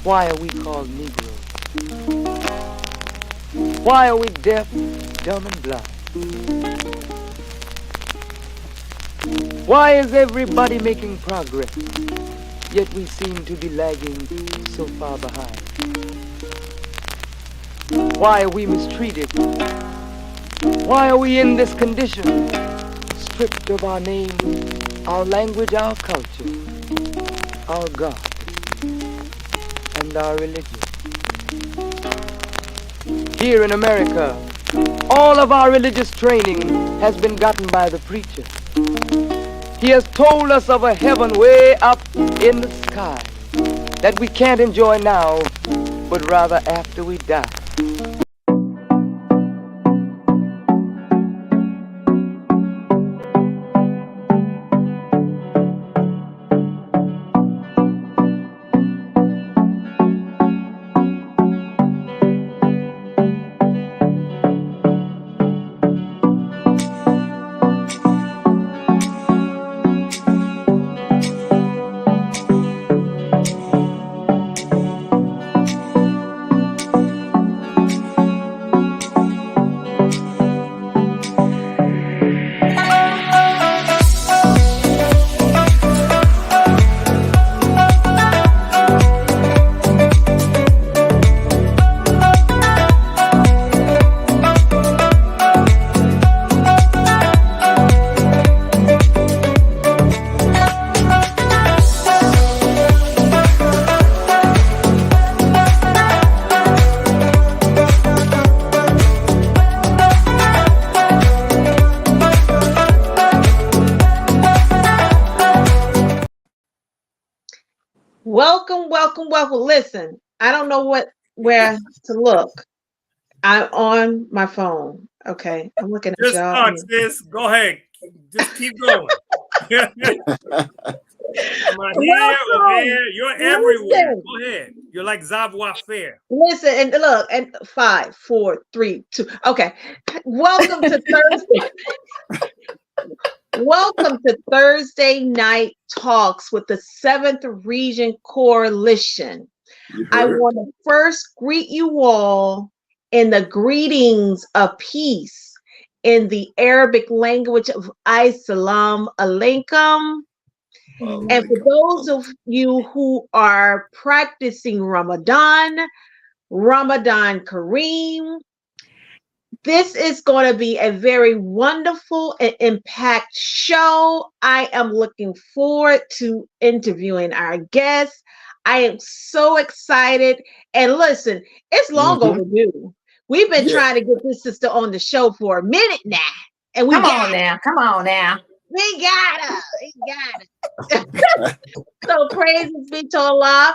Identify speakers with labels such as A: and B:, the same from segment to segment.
A: Why are we called Negroes? Why are we deaf, dumb, and blind? Why is everybody making progress, yet we seem to be lagging so far behind? Why are we mistreated? Why are we in this condition, stripped of our name, our language, our culture, our God, and our religion? Here in America, all of our religious training has been gotten by the preacher. He has told us of a heaven way up in the sky that we can't enjoy now, but rather after we die.
B: Welcome. Listen, I don't know where to look. I'm on my phone. Okay, I'm looking at
C: Just
B: y'all.
C: start, sis. Go ahead. Just keep going. Am I here or there? You're everywhere. Go ahead. You're like Savoir Faire.
B: Listen, and look, and 5, 4, 3, 2. Okay. Welcome to Thursday. Welcome to Thursday Night Talks with the 7th Region Coalition. I want to first greet you all in the greetings of peace in the Arabic language of Assalamu alaikum. And for those of you who are practicing Ramadan Kareem. This is going to be a very wonderful and impact show. I am looking forward to interviewing our guests. I am so excited. And listen, it's long overdue. We've been trying to get this sister on the show for a minute now. And
D: Come on now.
B: We got her. So praises be to Allah.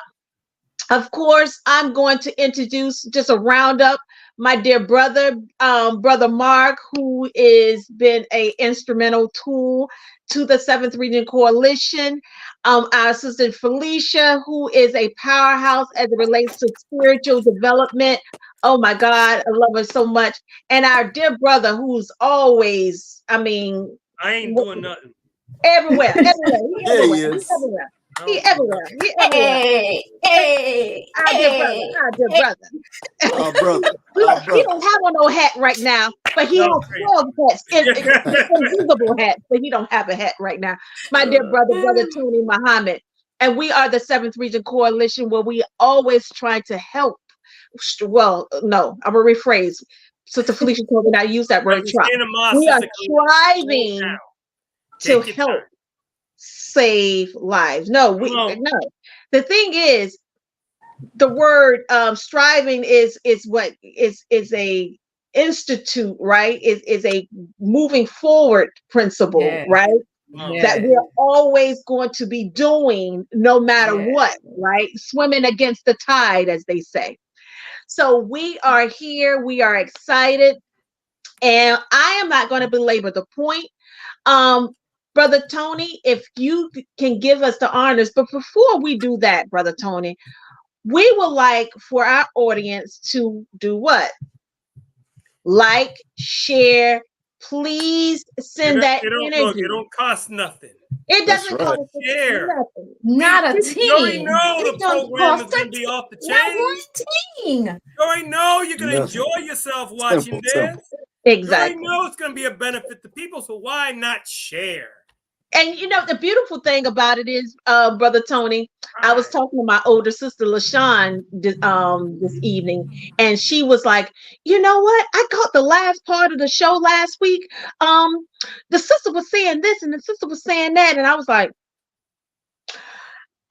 B: Of course, I'm going to introduce just a roundup. My dear brother, Brother Mark, who has been an instrumental tool to the 7th Region Coalition. Our sister Felicia, who is a powerhouse as it relates to spiritual development. Oh my God, I love her so much. And our dear brother, who's always,
C: I ain't doing nothing.
B: Everywhere. He's everywhere. He everywhere.
D: Hey.
B: Our dear brother. He don't have on no hat right now, but he has 12 hats, invisible hats, but he don't have a hat right now. My dear brother Tony Muhammad. And we are the 7th Region Coalition, where we always try to help. Well, no, I'm going to rephrase. Sister Felicia told me not to use that word. We are striving to help save lives. No. The thing is, the word striving is what is a institute, right? Is a moving forward principle, right? That we're always going to be doing no matter what, right? Swimming against the tide, as they say. So we are here, we are excited, and I am not going to belabor the point. Brother Tony, if you can give us the honors, but before we do that, Brother Tony, we would like for our audience to do what? Like, share, please send that energy.
C: It don't cost nothing.
B: It doesn't cost
C: nothing.
D: Not a ting.
C: You already know the program is going to be off the chain.
D: Not
C: You already know you're going to enjoy yourself watching this.
B: Exactly.
C: You already know it's going to be a benefit to people, so why not share?
B: And you know, the beautiful thing about it is, Brother Tony, I was talking to my older sister, LaShawn, this evening, and she was like, you know what? I caught the last part of the show last week. The sister was saying this and the sister was saying that. And I was like,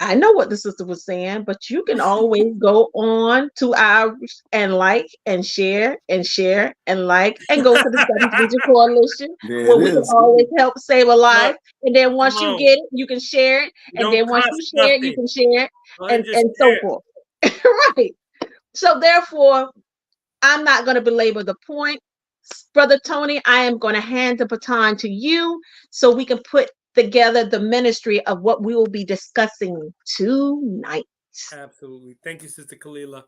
B: I know what the sister was saying, but you can always go on to ours and like and share and share and like and go to the Seventh Region Coalition where we can always help save a life. And then once you get it, you can share it. And then once you share it, you can share it and so forth. Right. So therefore, I'm not going to belabor the point. Brother Tony, I am going to hand the baton to you so we can put together the ministry of what we will be discussing tonight.
C: Absolutely. Thank you, Sister Kalila.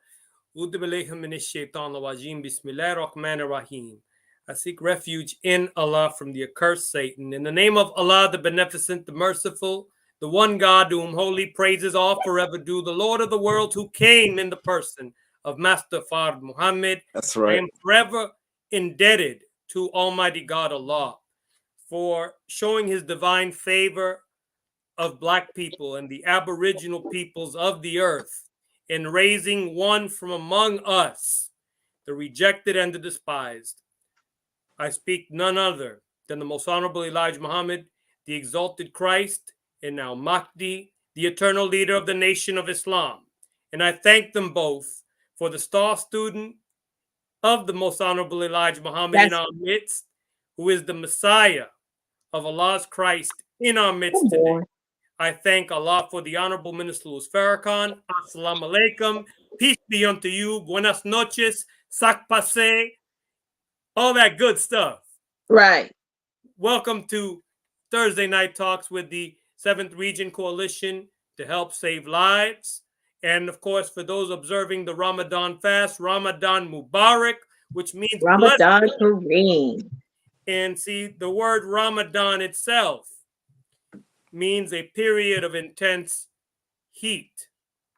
C: I seek refuge in Allah from the accursed Satan. In the name of Allah, the Beneficent, the Merciful, the one God to whom holy praises all forever due, the Lord of the world who came in the person of Master Fard Muhammad.
E: That's right.
C: I am forever indebted to Almighty God Allah for showing his divine favor of Black people and the aboriginal peoples of the earth in raising one from among us, the rejected and the despised. I speak none other than the most honorable Elijah Muhammad, the exalted Christ, and now Mahdi, the eternal leader of the nation of Islam. And I thank them both for the star student of the most honorable Elijah Muhammad in our midst, who is the Messiah of Allah's Christ in our midst today. I thank Allah for the Honorable Minister Louis Farrakhan. Assalamu alaikum. Peace be unto you. Buenas noches. Sac passe. All that good stuff.
B: Right.
C: Welcome to Thursday Night Talks with the 7th Region Coalition to help save lives. And of course, for those observing the Ramadan fast, Ramadan Mubarak, which means
B: Ramadan Kareem.
C: And see, the word Ramadan itself means a period of intense heat.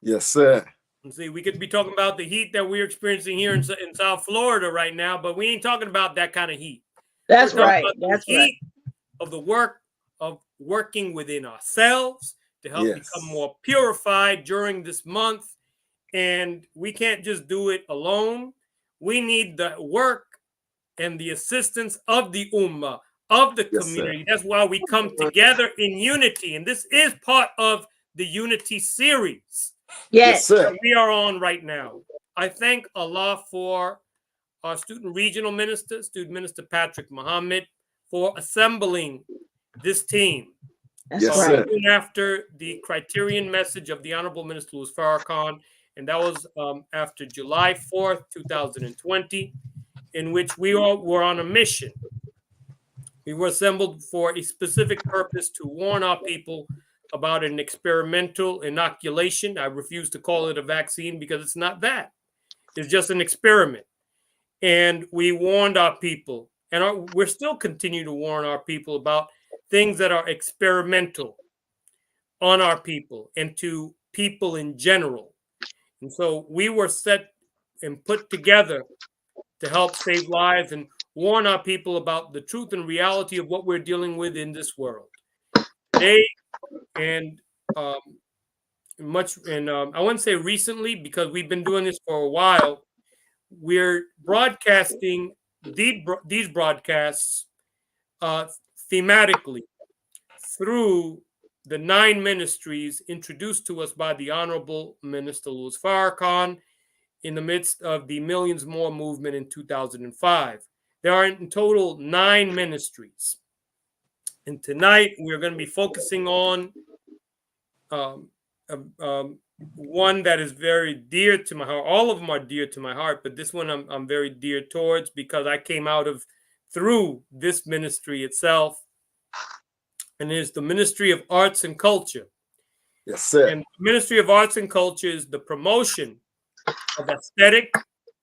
E: Yes, sir.
C: And see, we could be talking about the heat that we're experiencing here in South Florida right now, but we ain't talking about that kind of heat.
B: That's right. That's
C: the heat of the work of working within ourselves to help become more purified during this month. And we can't just do it alone. We need the work and the assistance of the ummah, of the community. That's why we come together in unity. And this is part of the unity series that we are on right now. I thank Allah for our student regional minister, Student Minister Patrick Muhammad, for assembling this team.
B: That's right.
C: Soon after the criterion message of the Honorable Minister Louis Farrakhan, and that was after July 4th, 2020. In which we all were on a mission. We were assembled for a specific purpose to warn our people about an experimental inoculation. I refuse to call it a vaccine because it's not that. It's just an experiment. And we warned our people, and we're still continue to warn our people about things that are experimental on our people and to people in general. And so we were set and put together to help save lives and warn our people about the truth and reality of what we're dealing with in this world. Today, and I wouldn't say recently because we've been doing this for a while, we're broadcasting these broadcasts thematically through the 9 ministries introduced to us by the Honorable Minister Louis Farrakhan in the midst of the Millions More movement in 2005. There are in total 9 ministries. And tonight we're going to be focusing on one that is very dear to my heart. All of them are dear to my heart, but this one I'm very dear towards because I came out of through this ministry itself. And it is the Ministry of Arts and Culture.
E: Yes, sir.
C: And the Ministry of Arts and Culture is the promotion of aesthetic,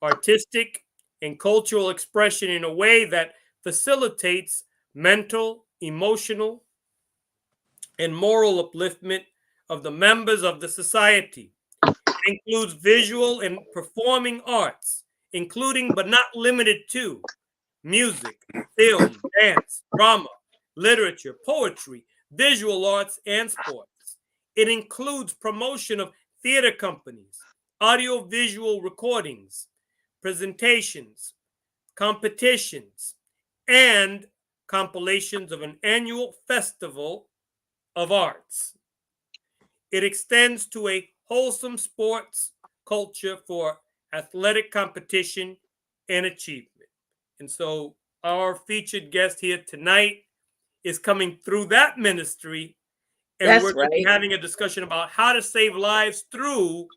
C: artistic, and cultural expression in a way that facilitates mental, emotional, and moral upliftment of the members of the society. It includes visual and performing arts, including but not limited to music, film, dance, drama, literature, poetry, visual arts, and sports. It includes promotion of theater companies, audiovisual recordings, presentations, competitions, and compilations of an annual festival of arts. It extends to a wholesome sports culture for athletic competition and achievement. And so our featured guest here tonight is coming through that ministry. And
B: That's
C: we're going to be
B: right.
C: having a discussion about how to save lives through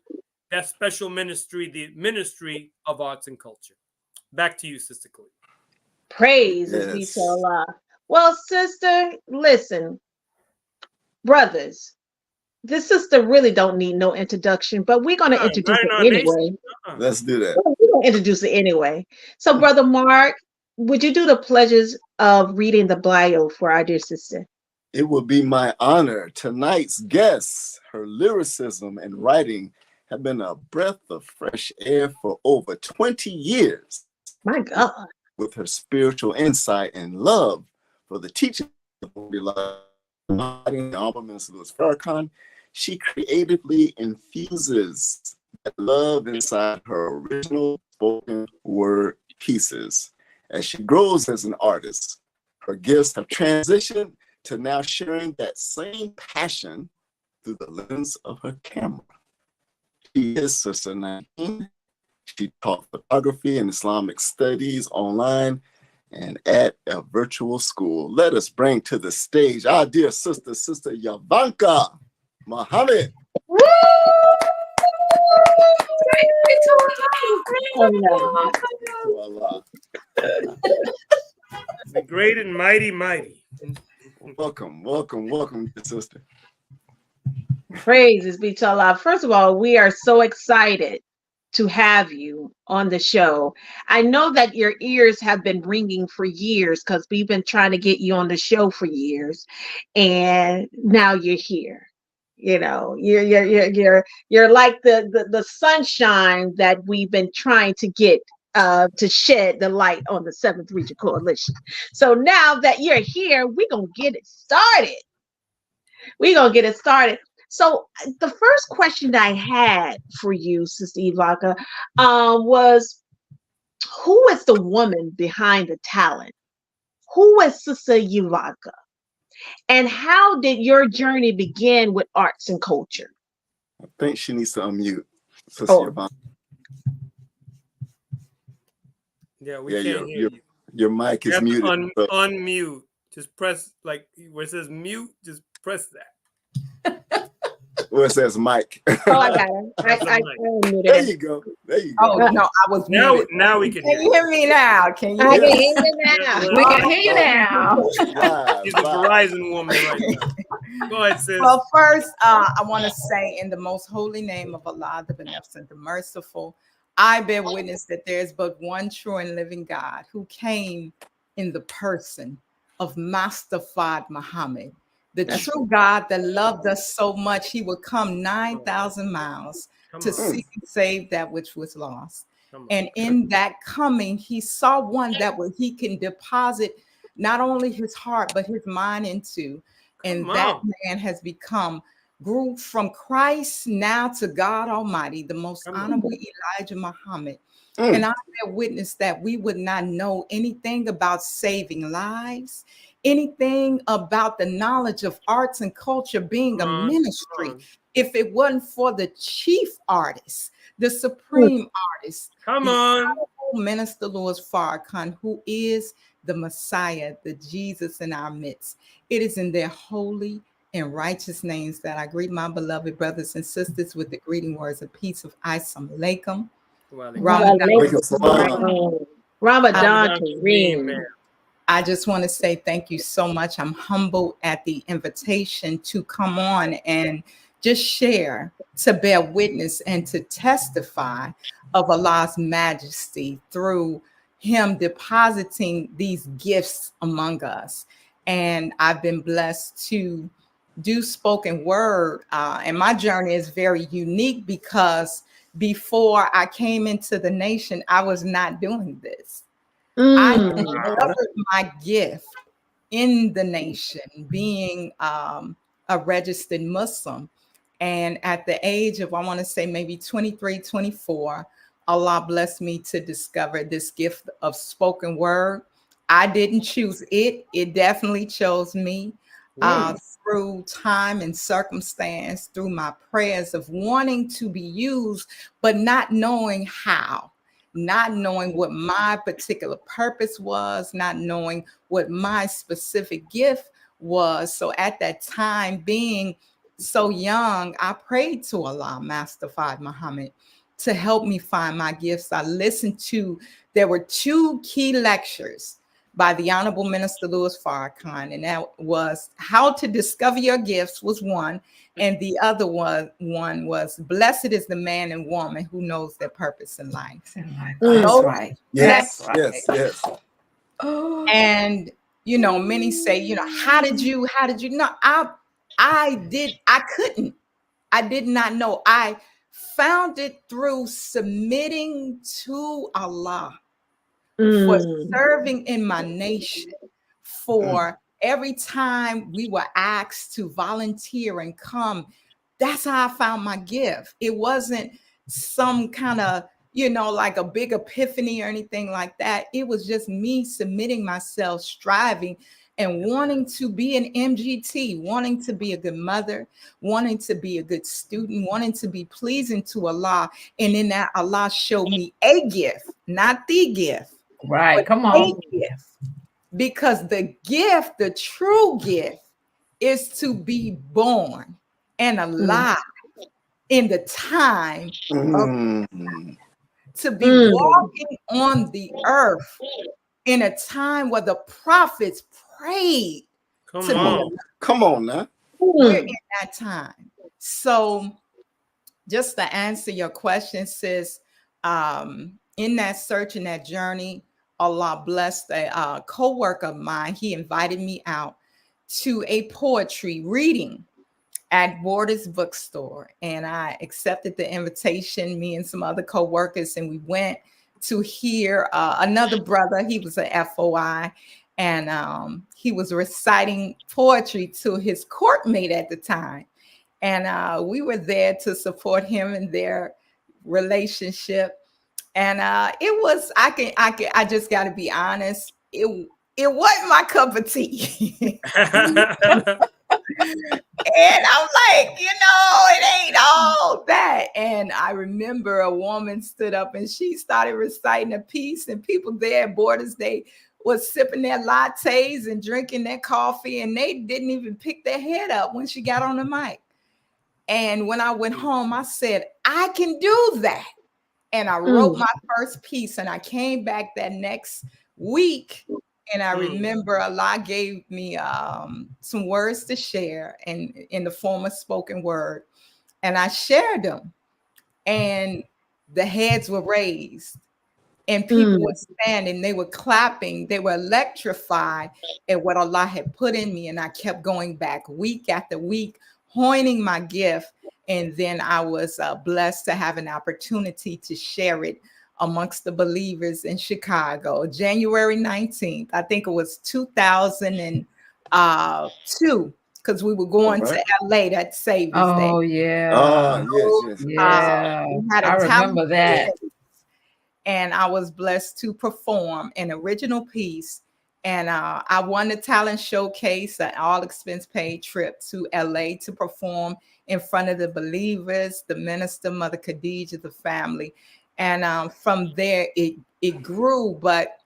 C: that special ministry, the Ministry of Arts and Culture. Back to you, Sister Cleo.
B: Praise be to Allah. Well, sister, listen, brothers, this sister really don't need no introduction, but we're going to introduce her anyway.
E: Let's do that.
B: We're going to introduce it anyway. So, Brother Mark, would you do the pleasures of reading the bio for our dear sister?
E: It will be my honor. Tonight's guest, her lyricism and writing have been a breath of fresh air for over 20 years.
B: My God.
E: With her spiritual insight and love for the teaching of the Honorable Minister Louis Farrakhan, she creatively infuses that love inside her original spoken word pieces. As she grows as an artist, her gifts have transitioned to now sharing that same passion through the lens of her camera. She is Sister Nadine. She taught photography and Islamic studies online and at a virtual school. Let us bring to the stage our dear sister, Sister Yavanka Muhammad.
B: Woo!
C: The great and mighty, mighty.
E: Welcome, sister.
B: Praises be to Allah. First of all, we are so excited to have you on the show. I know that your ears have been ringing for years because we've been trying to get you on the show for years, and now you're here. You know, you're like the sunshine that we've been trying to get to shed the light on the Seventh Region Coalition. So now that you're here, we're gonna get it started. So the first question I had for you, Sister Yavanka, was, who is the woman behind the talent? Who is Sister Yavanka? And how did your journey begin with arts and culture?
E: I think she needs to unmute. Sister Yavanka.
C: Yeah, we can't hear you.
E: Your mic is muted.
C: Unmute. Just press, like where it says mute, just press that.
E: Where it says mic.
B: Oh, I got it. I
E: there you go.
D: Oh no, I was muted.
C: Now we can hear you.
D: Hear me now? Can you?
B: I can hear you now.
D: We can hear you now.
C: She's a Verizon woman right now. Go ahead, sis.
D: Well, first, I want to say, in the most holy name of Allah, the Beneficent, the Merciful, I bear witness that there is but one true and living God who came in the person of Master Fard Muhammad, the true God that loved us so much, he would come 9,000 miles to seek and save that which was lost. And in that coming, he saw one that he can deposit not only his heart, but his mind into. And that man has grew from Christ now to God Almighty, the most honorable Elijah Muhammad. And I bear witness that we would not know anything about saving lives, anything about the knowledge of arts and culture being a ministry, if it wasn't for the chief artist, the supreme artist, Minister Louis Farrakhan, who is the Messiah, the Jesus in our midst. It is in their holy and righteous names that I greet my beloved brothers and sisters with the greeting words of peace of Assalamu alaikum. Ramadan Kareem. I just want to say thank you so much. I'm humbled at the invitation to come on and just share, to bear witness and to testify of Allah's majesty through him depositing these gifts among us. And I've been blessed to do spoken word. And my journey is very unique because before I came into the nation, I was not doing this. I discovered my gift in the nation, being a registered Muslim. And at the age of, I want to say maybe 23, 24, Allah blessed me to discover this gift of spoken word. I didn't choose it. It definitely chose me through time and circumstance, through my prayers of wanting to be used, but not knowing how, not knowing what my particular purpose was, not knowing what my specific gift was. So at that time, being so young, I prayed to Allah, Master Fard Muhammad, to help me find my gifts. I listened to, there were 2 key lectures by the Honorable Minister Louis Farrakhan, and that was How to Discover Your Gifts was one, and the other one was Blessed is the Man and Woman Who Knows Their Purpose in Life.
F: That's right.
E: Yes,
F: That's right.
E: yes.
D: And you know, many say, you know, how did you? No, I did not know. I found it through submitting to Allah, for serving in my nation, for every time we were asked to volunteer and come. That's how I found my gift. It wasn't some kind of, you know, like a big epiphany or anything like that. It was just me submitting myself, striving and wanting to be an MGT, wanting to be a good mother, wanting to be a good student, wanting to be pleasing to Allah. And in that, Allah showed me a gift, not the gift.
F: Right. Come on.
D: Gift. Because the gift, the true gift, is to be born and alive in the time to be walking on the earth in a time where the prophets prayed.
E: Come on now.
D: We're in that time. So just to answer your question, sis, in that search and that journey, Allah blessed a co-worker of mine. He invited me out to a poetry reading at Borders Bookstore. And I accepted the invitation, me and some other co-workers, and we went to hear another brother. He was an FOI, and he was reciting poetry to his courtmate at the time. And we were there to support him in their relationship. And it was, I just got to be honest, it wasn't my cup of tea. And I'm like, you know, it ain't all that. And I remember a woman stood up and she started reciting a piece, and people there at Borders, they was sipping their lattes and drinking their coffee, and they didn't even pick their head up when she got on the mic. And when I went home, I said, I can do that. And I wrote my first piece, and I came back that next week. And I remember Allah gave me some words to share in the form of spoken word. And I shared them. And the heads were raised. And people were standing, they were clapping, they were electrified at what Allah had put in me. And I kept going back week after week, honing my gift. And then I was blessed to have an opportunity to share it amongst the believers in Chicago, January 19th. I think it was 2002, because we were going to LA that Savior's Day.
F: Oh, yeah.
E: Yes.
F: Yeah. I remember that.
D: And I was blessed to perform an original piece. And I won the talent showcase, an all expense paid trip to LA to perform in front of the believers, the minister, Mother Khadijah, the family. And from there, it grew. But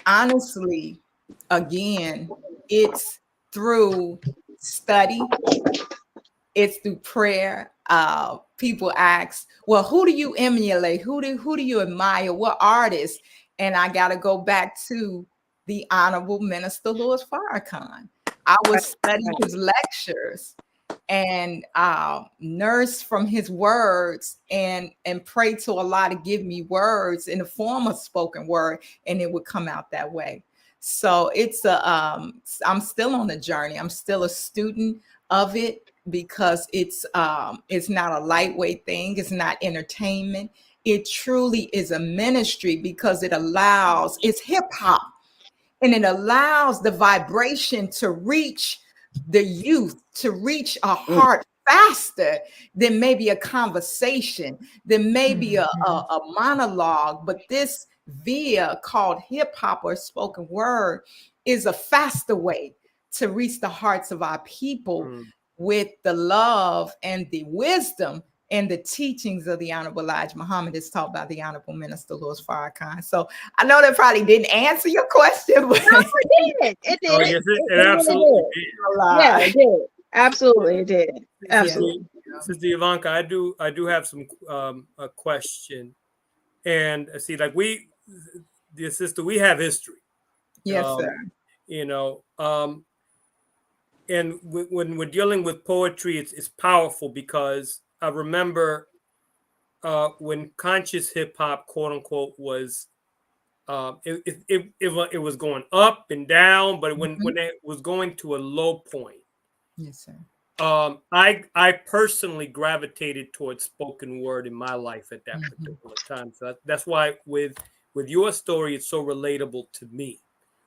D: honestly, again, it's through study. It's through prayer. People ask, well, who do you emulate? Who do you admire? What artists? And I got to go back to the Honorable Minister Louis Farrakhan. I would study his lectures, and nurse from his words and pray to Allah to give me words in the form of spoken word, and it would come out that way. So it's I'm still on the journey. I'm still a student of it, because it's not a lightweight thing. It's not entertainment. It truly is a ministry, because it's hip hop, and it allows the vibration to reach the youth, to reach a heart faster than maybe a conversation, than maybe a monologue. But this via called hip hop or spoken word is a faster way to reach the hearts of our people with the love and the wisdom and the teachings of the Honorable Elijah Muhammad, is taught by the Honorable Minister Louis Farrakhan. So I know that probably didn't answer your question, but
B: no, it did. It did.
C: Oh, yes, it absolutely did.
B: Yeah, it did. Absolutely, it did. Absolutely.
C: Sister Ivanka, I do have some a question, and see, like dear sister, we have history.
D: Yes, sir.
C: You know, and when we're dealing with poetry, it's powerful, because I remember when conscious hip hop, quote unquote, was it was going up and down, but when it was going to a low point,
D: yes, sir.
C: I personally gravitated towards spoken word in my life at that particular time. So that's why with your story, it's so relatable to me.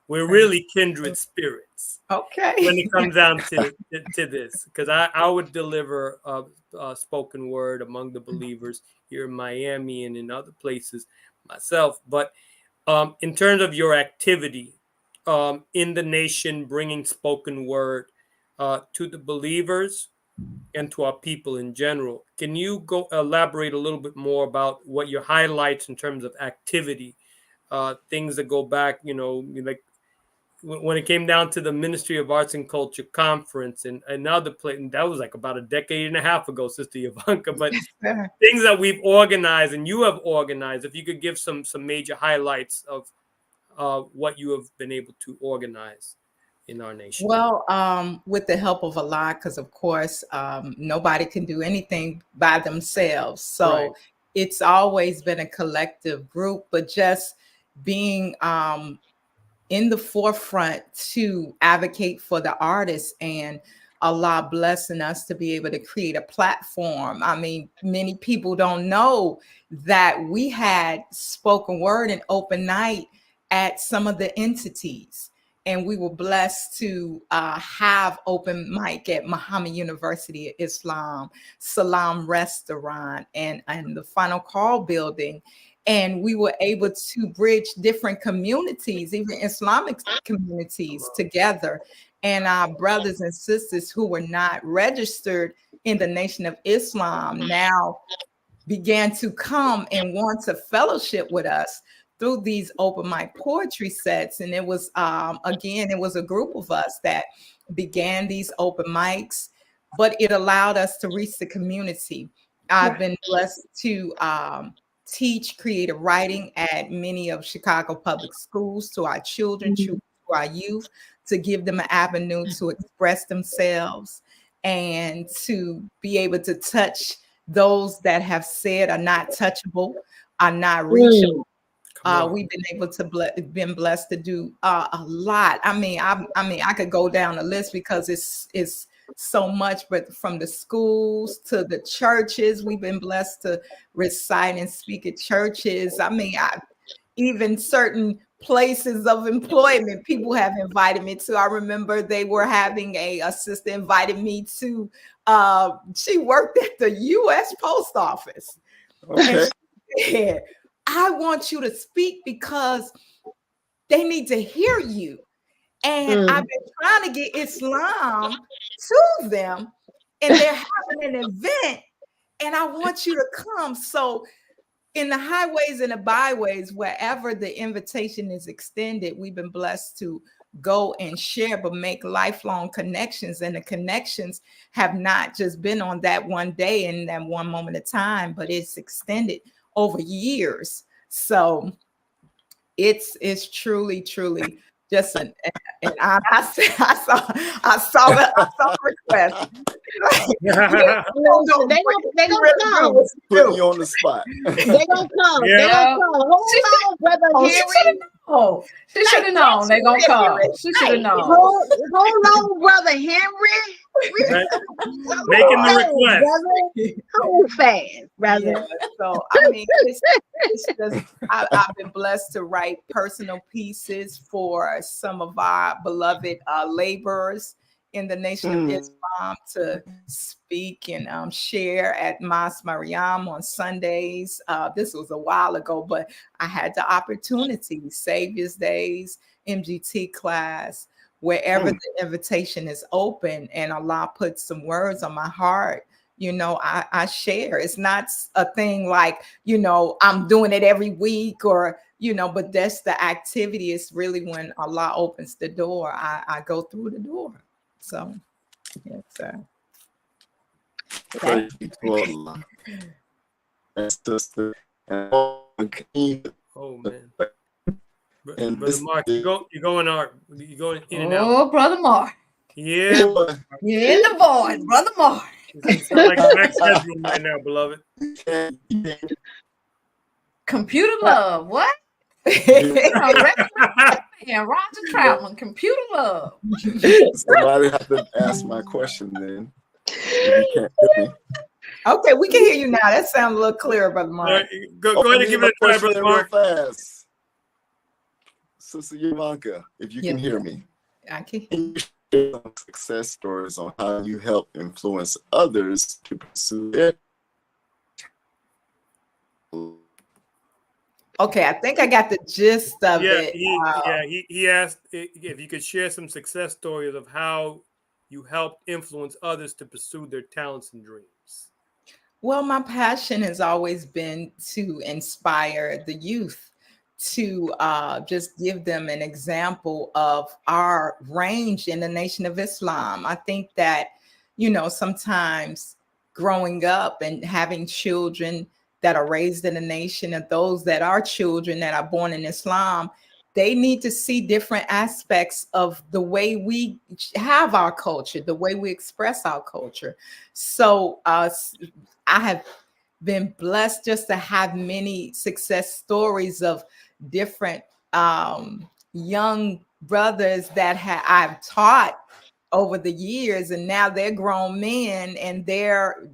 C: We're really kindred spirits.
D: Okay.
C: When it comes down to this, because I would deliver spoken word among the believers here in Miami and in other places myself. But in terms of your activity in the nation, bringing spoken word to the believers and to our people in general, can you go elaborate a little bit more about what your highlights in terms of activity, things that go back, like when it came down to the Ministry of Arts and Culture conference and another place, and that was like about a decade and a half ago, Sister Ivanka, but things that we've organized and you have organized, if you could give some major highlights of what you have been able to organize in our nation.
D: Well, with the help of Allah, because of course, nobody can do anything by themselves. So it's always been a collective group, but just being in the forefront to advocate for the artists, and Allah blessing us to be able to create a platform. I mean, many people don't know that we had spoken word and open night at some of the entities. And we were blessed to have open mic at Muhammad University of Islam, Salam Restaurant, and the Final Call building. And we were able to bridge different communities, even Islamic communities, together. And our brothers and sisters who were not registered in the Nation of Islam now began to come and want to fellowship with us through these open mic poetry sets. And it was, again, it was a group of us that began these open mics, but it allowed us to reach the community. I've been blessed to teach creative writing at many of Chicago public schools to our children, to our youth, to give them an avenue to express themselves and to be able to touch those that have said are not touchable, are not reachable. We've been able to been blessed to do a lot. I mean, I could go down the list because it's so much, but from the schools to the churches, we've been blessed to recite and speak at churches. I mean, even certain places of employment, people have invited me to. I remember they were having a sister invited me to, she worked at the U.S. Post Office. Okay. And she said, I want you to speak because they need to hear you. And I've been trying to get Islam to them, and they're having an event, and I want you to come. So in the highways and the byways, wherever the invitation is extended, we've been blessed to go and share, but make lifelong connections. And the connections have not just been on that one day and that one moment of time, but it's extended over years. So it's truly, truly just an I saw the request.
B: They gonna come.
E: Putting you on the spot.
B: They gonna come.
C: Yeah.
B: They gonna come. Hold on, brother Henry.
F: She should have known. They gonna come. She should have known.
B: Hold on, brother Henry.
C: Making the request.
B: Hold fast, brother.
D: Yeah, so I mean, it's just I've been blessed to write personal pieces for some of our beloved laborers in the Nation of Islam to speak and share at Mas Mariam on Sundays. This was a while ago, but I had the opportunity, Savior's Days, MGT class, wherever the invitation is open and Allah puts some words on my heart, you know, I share. It's not a thing like, you know, I'm doing it every week or, you know, but that's the activity. It's really when Allah opens the door, I go through the door. So, yes, sir.
E: Praise be to Allah. Sister.
C: Oh man.
E: And
C: Brother Mark, you're going in and out.
F: Oh, Brother Mark.
C: Yeah.
F: You're in the void, Brother Mark.
C: It's like Max Headroom right now, beloved.
F: Computer love, what? And Roger Troutman, computer love.
E: Somebody have to ask my question then. If you can't hear me.
D: Okay, we can hear you now. That sounds a little clearer, Brother Mark.
C: Right, go ahead and give it a try, Brother Mark.
E: Fast. Sister Ivanka, if you can hear me.
D: I can.
E: Can you share some success stories on how you help influence others to pursue it?
D: Okay, I think I got the gist of it.
C: He asked if you could share some success stories of how you helped influence others to pursue their talents and dreams.
D: Well, my passion has always been to inspire the youth, to just give them an example of our range in the Nation of Islam. I think that, you know, sometimes growing up and having children that are raised in the nation and those that are children that are born in Islam, they need to see different aspects of the way we have our culture, the way we express our culture. So I have been blessed just to have many success stories of different young brothers that I've taught over the years, and now they're grown men and they're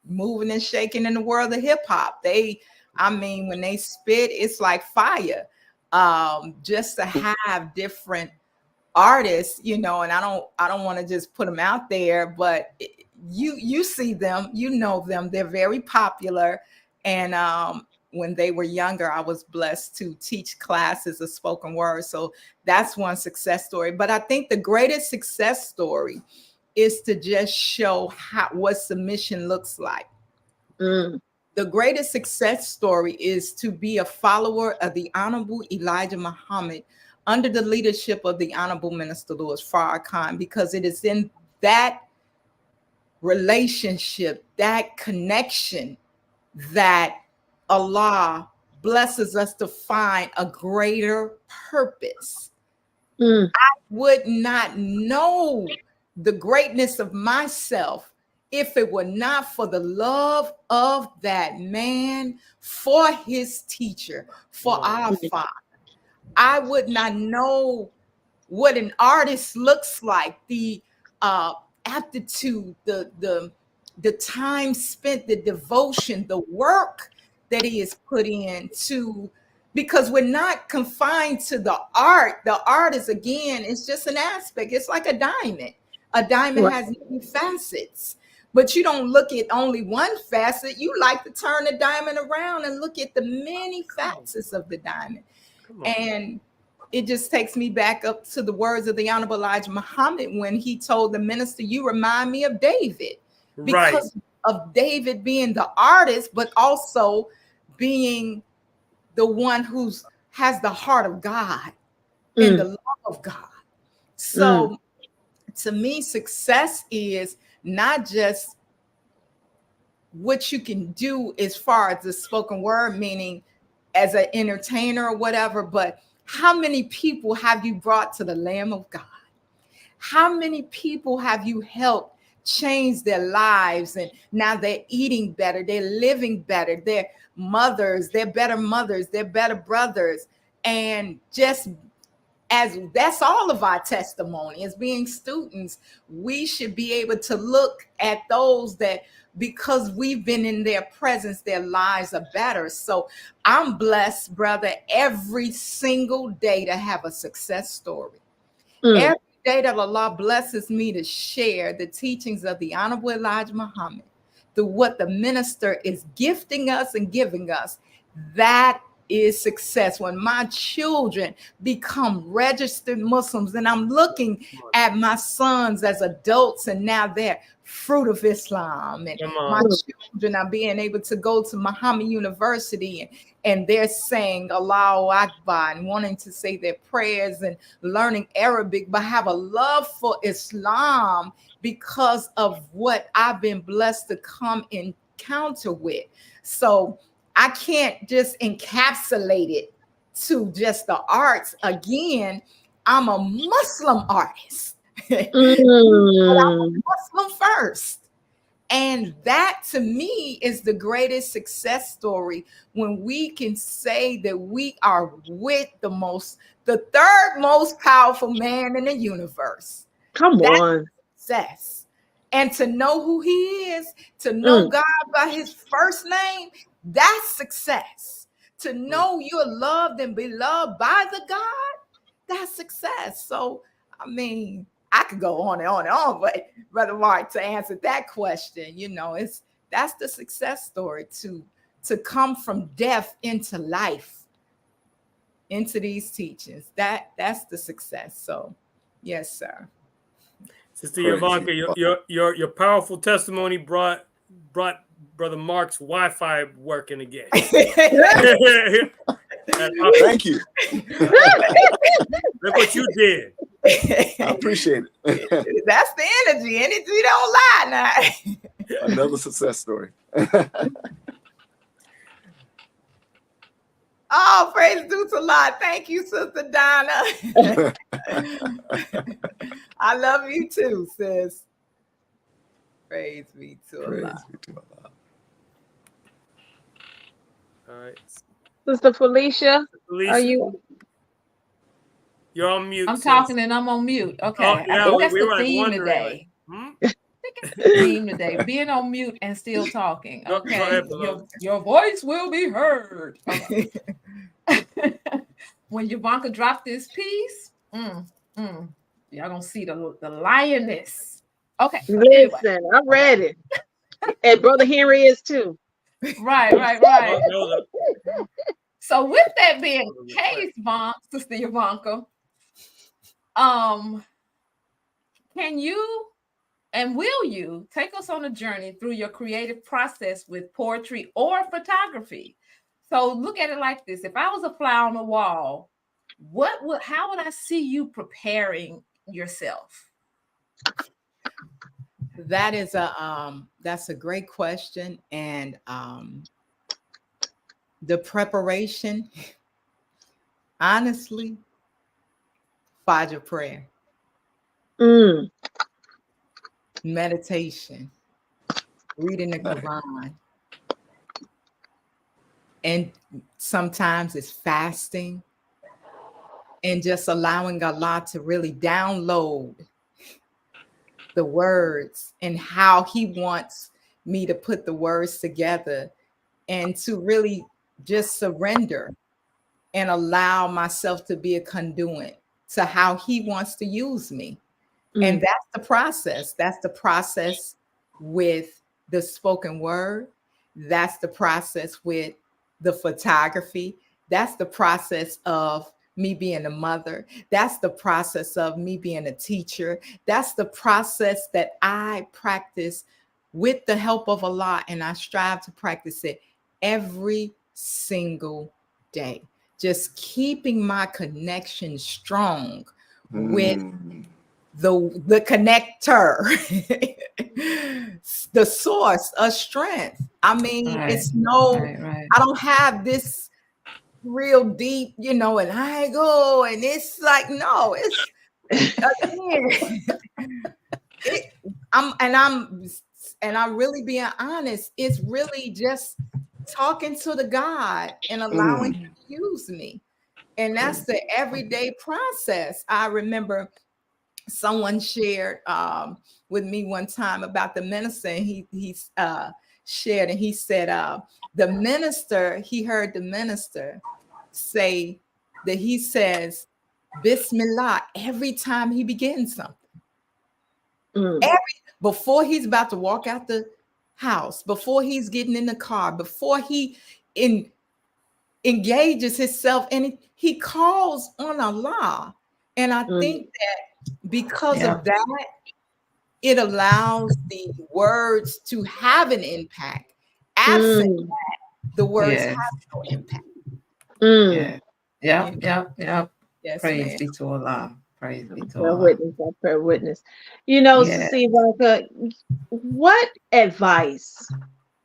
D: moving and shaking in the world of hip hop. I mean, when they spit, it's like fire. Just to have different artists, you know, and I don't want to just put them out there, but you see them, you know them, they're very popular. And when they were younger, I was blessed to teach classes of spoken word. So that's one success story. But I think the greatest success story is to just show what submission looks like. The greatest success story is to be a follower of the Honorable Elijah Muhammad under the leadership of the Honorable Minister Louis Farrakhan, because it is in that relationship, that connection, that Allah blesses us to find a greater purpose. I would not know the greatness of myself if it were not for the love of that man, for his teacher, for our Father. I would not know what an artist looks like, the aptitude, the time spent, the devotion, the work that he has put in to, because we're not confined to the art. The art is, again, it's just an aspect. It's like a diamond. A diamond has many facets, but you don't look at only one facet. You like to turn the diamond around and look at the many facets of the diamond. And it just takes me back up to the words of the Honorable Elijah Muhammad when he told the minister, you remind me of David, because of David being the artist, but also being the one who has the heart of God and the love of God. So to me, success is not just what you can do as far as the spoken word, meaning as an entertainer or whatever, but How many people have you brought to the Lamb of God? How many people have you helped change their lives, and now they're eating better, they're living better, they're mothers, they're better brothers, and just as that's all of our testimony as being students, we should be able to look at those that, because we've been in their presence, their lives are better. So I'm blessed, brother, every single day to have a success story. Every day that Allah blesses me to share the teachings of the Honorable Elijah Muhammad, through what the minister is gifting us and giving us, that is success. When my children become registered Muslims, and I'm looking at my sons as adults, and now they're fruit of Islam, and my children are being able to go to Muhammad University, and they're saying Allahu Akbar and wanting to say their prayers and learning Arabic, but have a love for Islam because of what I've been blessed to come encounter with. So I can't just encapsulate it to just the arts. Again, I'm a Muslim artist. But I'm a Muslim first. And that to me is the greatest success story, when we can say that we are with the third most powerful man in the universe.
G: Come on.
D: Success. And to know who he is, to know God by his first name, that's success. To know you're loved and beloved by the God, that's success. So, I mean, I could go on and on and on, but Brother Mark, to answer that question, that's the success story, to come from death into life, into these teachings. That's the success. So, yes, sir.
C: Sister Ivanka, your powerful testimony brought Brother Mark's Wi-Fi working again.
E: Thank you.
C: Look what you did.
E: I appreciate it.
D: That's the energy. Energy don't lie now.
E: Another success story.
D: Oh, praise due to Allah. Thank you, Sister Donna. I love you too, sis. Praise be to Allah.
C: All right.
G: Sister Felicia, are you?
C: You're on mute.
F: I'm talking and I'm on mute. Okay.
C: Oh, yeah,
F: I think that's
C: we
F: the
C: were
F: theme
C: wondering,
F: today. I think it's the theme today. Being on mute and still talking. Okay.
C: Go ahead,
F: your voice will be heard. Okay. When Ivanka dropped this piece, y'all gonna see the lioness. Okay.
G: Listen,
F: anyway.
G: I'm ready. And Brother Henry is too.
F: Right. So with that being the case, Sister Ivanka, can you and will you take us on a journey through your creative process with poetry or photography? So look at it like this: if I was a fly on the wall, how would I see you preparing yourself?
D: That's a great question. And the preparation, honestly, Fajr prayer, meditation, reading the Quran, and sometimes it's fasting, and just allowing Allah to really download the words and how he wants me to put the words together, and to really just surrender and allow myself to be a conduit to how he wants to use me. And that's the process. That's the process with the spoken word. That's the process with the photography. That's the process of me being a mother. That's the process of me being a teacher. That's the process that I practice with the help of Allah, and I strive to practice it every single day. Just keeping my connection strong with the connector, the source of strength. I mean, it's I don't have this real deep, and I go, and it's like, no, it's again, I'm really being honest. It's really just talking to the God and allowing him to use me. And that's the everyday process. I remember someone shared with me one time about the minister, and he shared, and he said the minister, he heard the minister say that he says Bismillah every time he begins something. Before he's about to walk out the house, before he's getting in the car, before he engages himself, and he calls on Allah. And I think that because of that, it allows the words to have an impact. Absent that, the words have no impact.
F: Yeah. Yes, praise be to Allah. Praise be to Allah.
G: Prayer witness. Sister Yvonne, what advice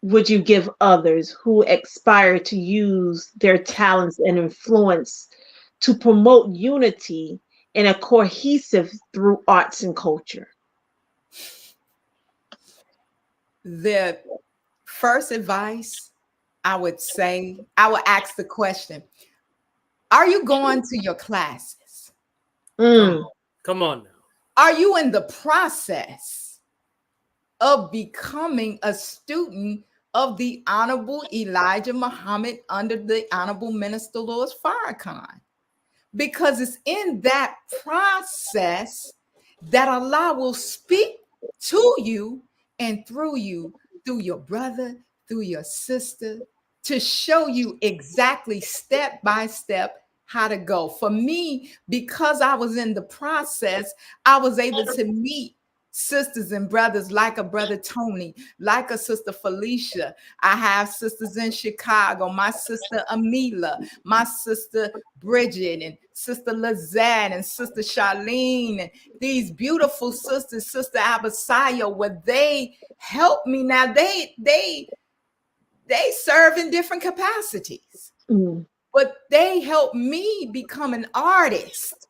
G: would you give others who aspire to use their talents and influence to promote unity in a cohesive through arts and culture?
D: The first advice I would ask the question, are you going to your classes?
C: Come on now.
D: Are you in the process of becoming a student of the Honorable Elijah Muhammad under the Honorable Minister Louis Farrakhan? Because it's in that process that Allah will speak to you and through you, through your brother, through your sister, to show you exactly step by step how to go. For me, because I was in the process, I was able to meet sisters and brothers like a brother Tony, like a sister Felicia. I have sisters in Chicago, my sister Amila, my sister Bridget, and sister Lizette, and sister Charlene, and these beautiful sisters, sister Abasaya, where they help me. Now they serve in different capacities, but they help me become an artist.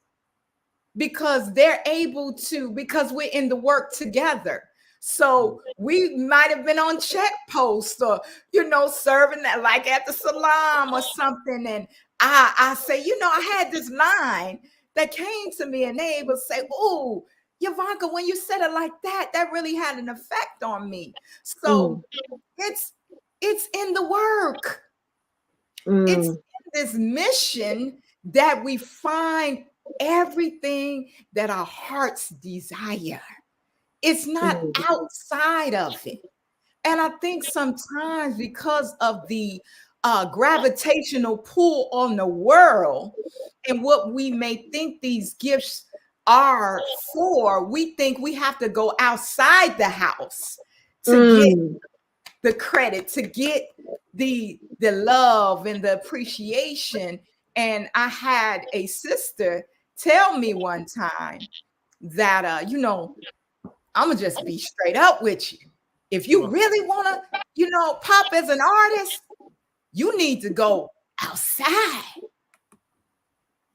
D: Because they're able to, because we're in the work together. So we might have been on check posts or, serving that like at the Salam or something. And I say, I had this line that came to me, and they would say, oh, Yvanka, when you said it like that, that really had an effect on me. So it's in the work. It's in this mission that we find everything that our hearts desire. It's not outside of it. And I think sometimes because of the gravitational pull on the world and what we may think these gifts are for, we think we have to go outside the house to get the credit, to get the love and the appreciation. And I had a sister tell me one time that, I'm gonna just be straight up with you. If you really wanna, pop as an artist, you need to go outside.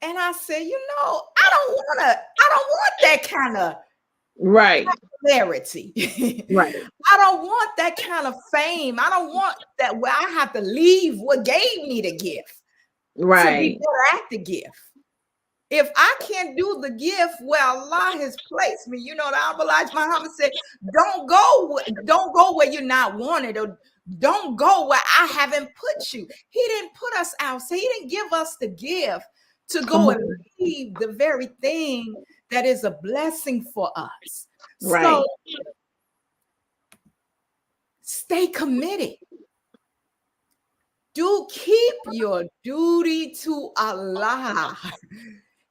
D: And I said, I don't want that kind of popularity.
G: Right.
D: I don't want that kind of fame. I don't want that where I have to leave what gave me the gift.
G: Right.
D: To be better at the gift. If I can't do the gift where Allah has placed me, the Honorable Elijah Muhammad said, don't go where you're not wanted, or don't go where I haven't put you. He didn't put us out. So he didn't give us the gift to go and leave the very thing that is a blessing for us.
G: Right.
D: So stay committed. Do keep your duty to Allah.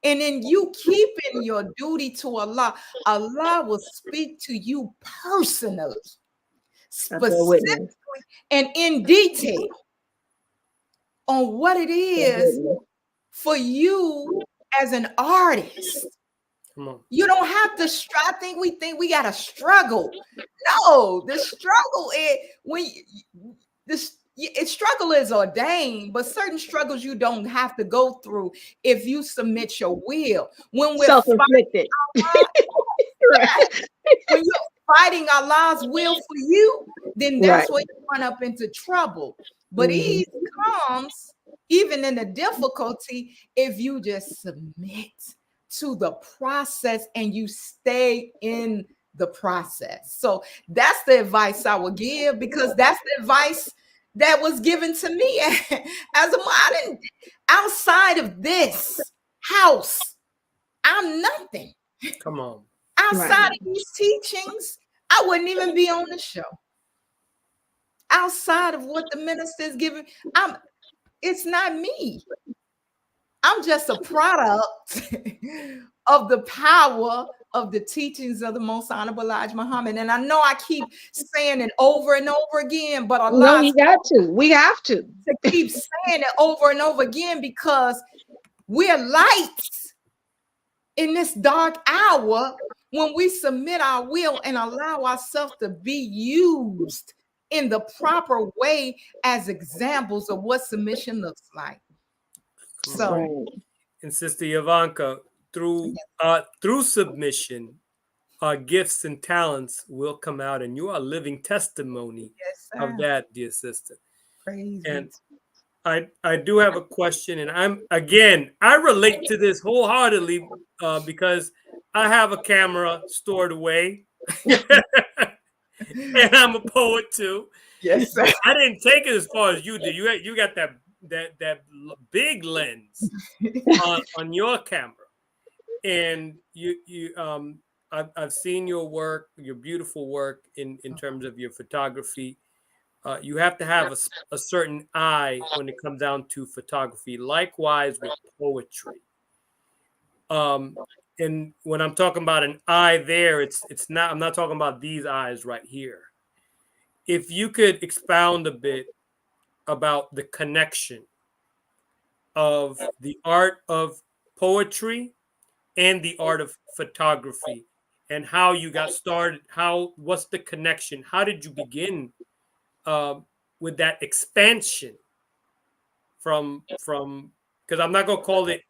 D: And then you keeping your duty to Allah, Allah will speak to you personally, specifically, and in detail on what it is for you as an artist. You don't have to strive. We think we got to struggle. No, the struggle is when struggle is ordained, but certain struggles you don't have to go through if you submit your will. When we're
G: self-inflicted.
D: when you're fighting Allah's will for you, then that's where you run up into trouble. But ease comes even in the difficulty if you just submit to the process and you stay in the process. So that's the advice I would give, because that's the advice that was given to me as a mom. Outside of this house, I'm nothing.
C: Come on.
D: Outside of these teachings, I wouldn't even be on the show. Outside of what the minister is giving, it's not me. I'm just a product of the power of the teachings of the Most Honorable Elijah Muhammad. And I know I keep saying it over and over again, but
G: no, we got to. We have to
D: keep saying it over and over again, because we're lights in this dark hour when we submit our will and allow ourselves to be used in the proper way as examples of what submission looks like. So,
C: and Sister Ivanka, through submission, our gifts and talents will come out, and you are a living testimony of that, dear sister.
D: Crazy.
C: And I do have a question, and I relate to this wholeheartedly because I have a camera stored away, and I'm a poet too.
D: Yes, sir.
C: I didn't take it as far as you did. You got that big lens on your camera, and I've seen your work, your beautiful work in terms of your photography. You have to have a certain eye when it comes down to photography. Likewise with poetry. And when I'm talking about an eye there, it's not. I'm not talking about these eyes right here. If you could expound a bit about the connection of the art of poetry and the art of photography, and how you got started. What's the connection? How did you begin with that expansion from because I'm not going to call it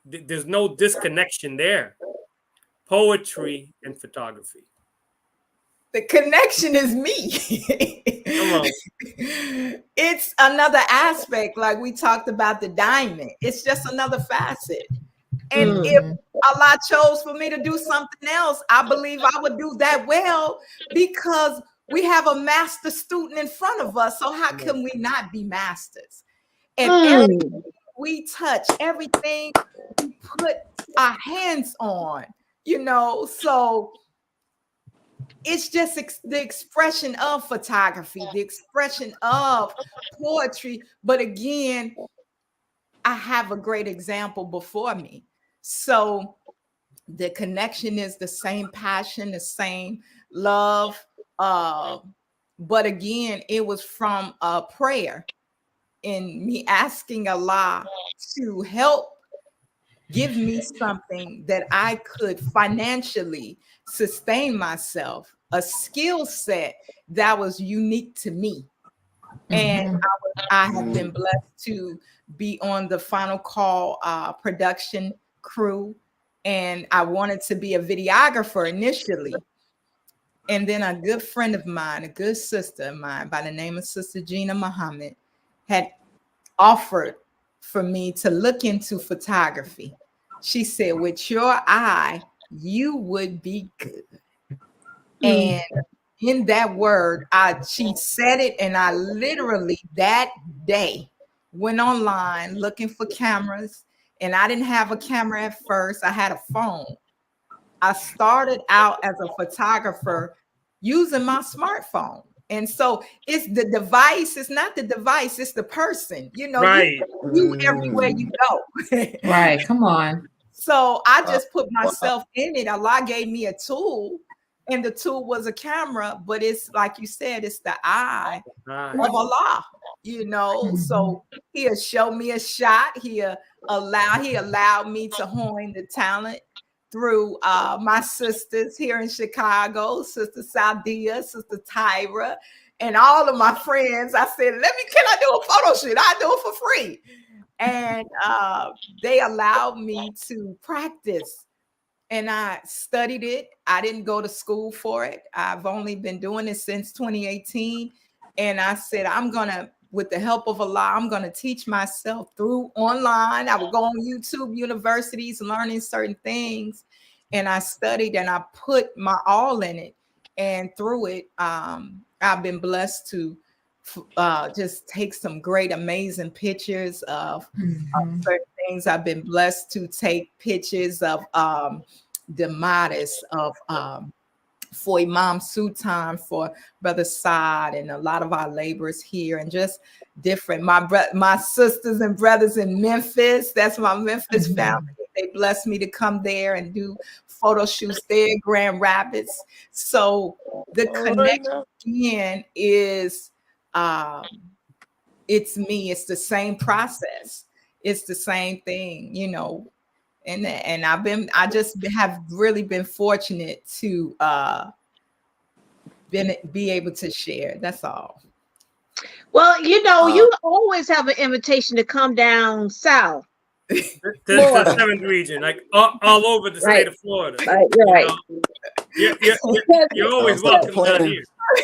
C: there's no disconnection there. Poetry and photography.
D: The connection is me.
C: Come on.
D: It's another aspect, like we talked about the diamond. It's just another facet. And if Allah chose for me to do something else, I believe I would do that well, because we have a master student in front of us. So how can we not be masters? And everything we touch, everything we put our hands on, so it's just the expression of photography, the expression of poetry. But again, I have a great example before me. So the connection is the same passion, the same love. But again, it was from a prayer and me asking Allah to help give me something that I could financially sustain myself, a skill set that was unique to me. And I have been blessed to be on the Final Call production crew. And I wanted to be a videographer initially. And then a good friend of mine, a good sister of mine by the name of Sister Gina Muhammad, had offered for me to look into photography. She said, with your eye, you would be good. And in that word, she said it, and I literally that day went online looking for cameras. And I didn't have a camera at first. I had a phone. I started out as a photographer using my smartphone. And so it's the device. It's not the device. It's the person,
C: Right.
D: You everywhere you go.
F: Right. Come on.
D: So I just put myself in it. Allah gave me a tool, and the tool was a camera, but it's like you said, it's the eye of Allah, So he'll show me a shot. He allowed me to hone the talent through my sisters here in Chicago, Sister Saudia, Sister Tyra, And all of my friends, I said, can I do a photo shoot? I do it for free. And they allowed me to practice. And I studied it. I didn't go to school for it. I've only been doing it since 2018. And I said, with the help of Allah, I'm going to teach myself through online. I would go on YouTube universities, learning certain things. And I studied and I put my all in it. And through it, I've been blessed to just take some great, amazing pictures of certain things. I've been blessed to take pictures of the modest, of for Imam Sultan, for Brother Saad, and a lot of our laborers here, and just different. My sisters and brothers in Memphis, that's my Memphis family. They blessed me to come there and do photo shoots there, Grand Rapids. So the connection again is, it's me. It's the same process. It's the same thing, you know. And I just have really been fortunate to be able to share. That's all.
G: Well, you know, you always have an invitation to come down south.
C: The 7th region, like all over the state of Florida.
G: Right.
C: You're always welcome down here.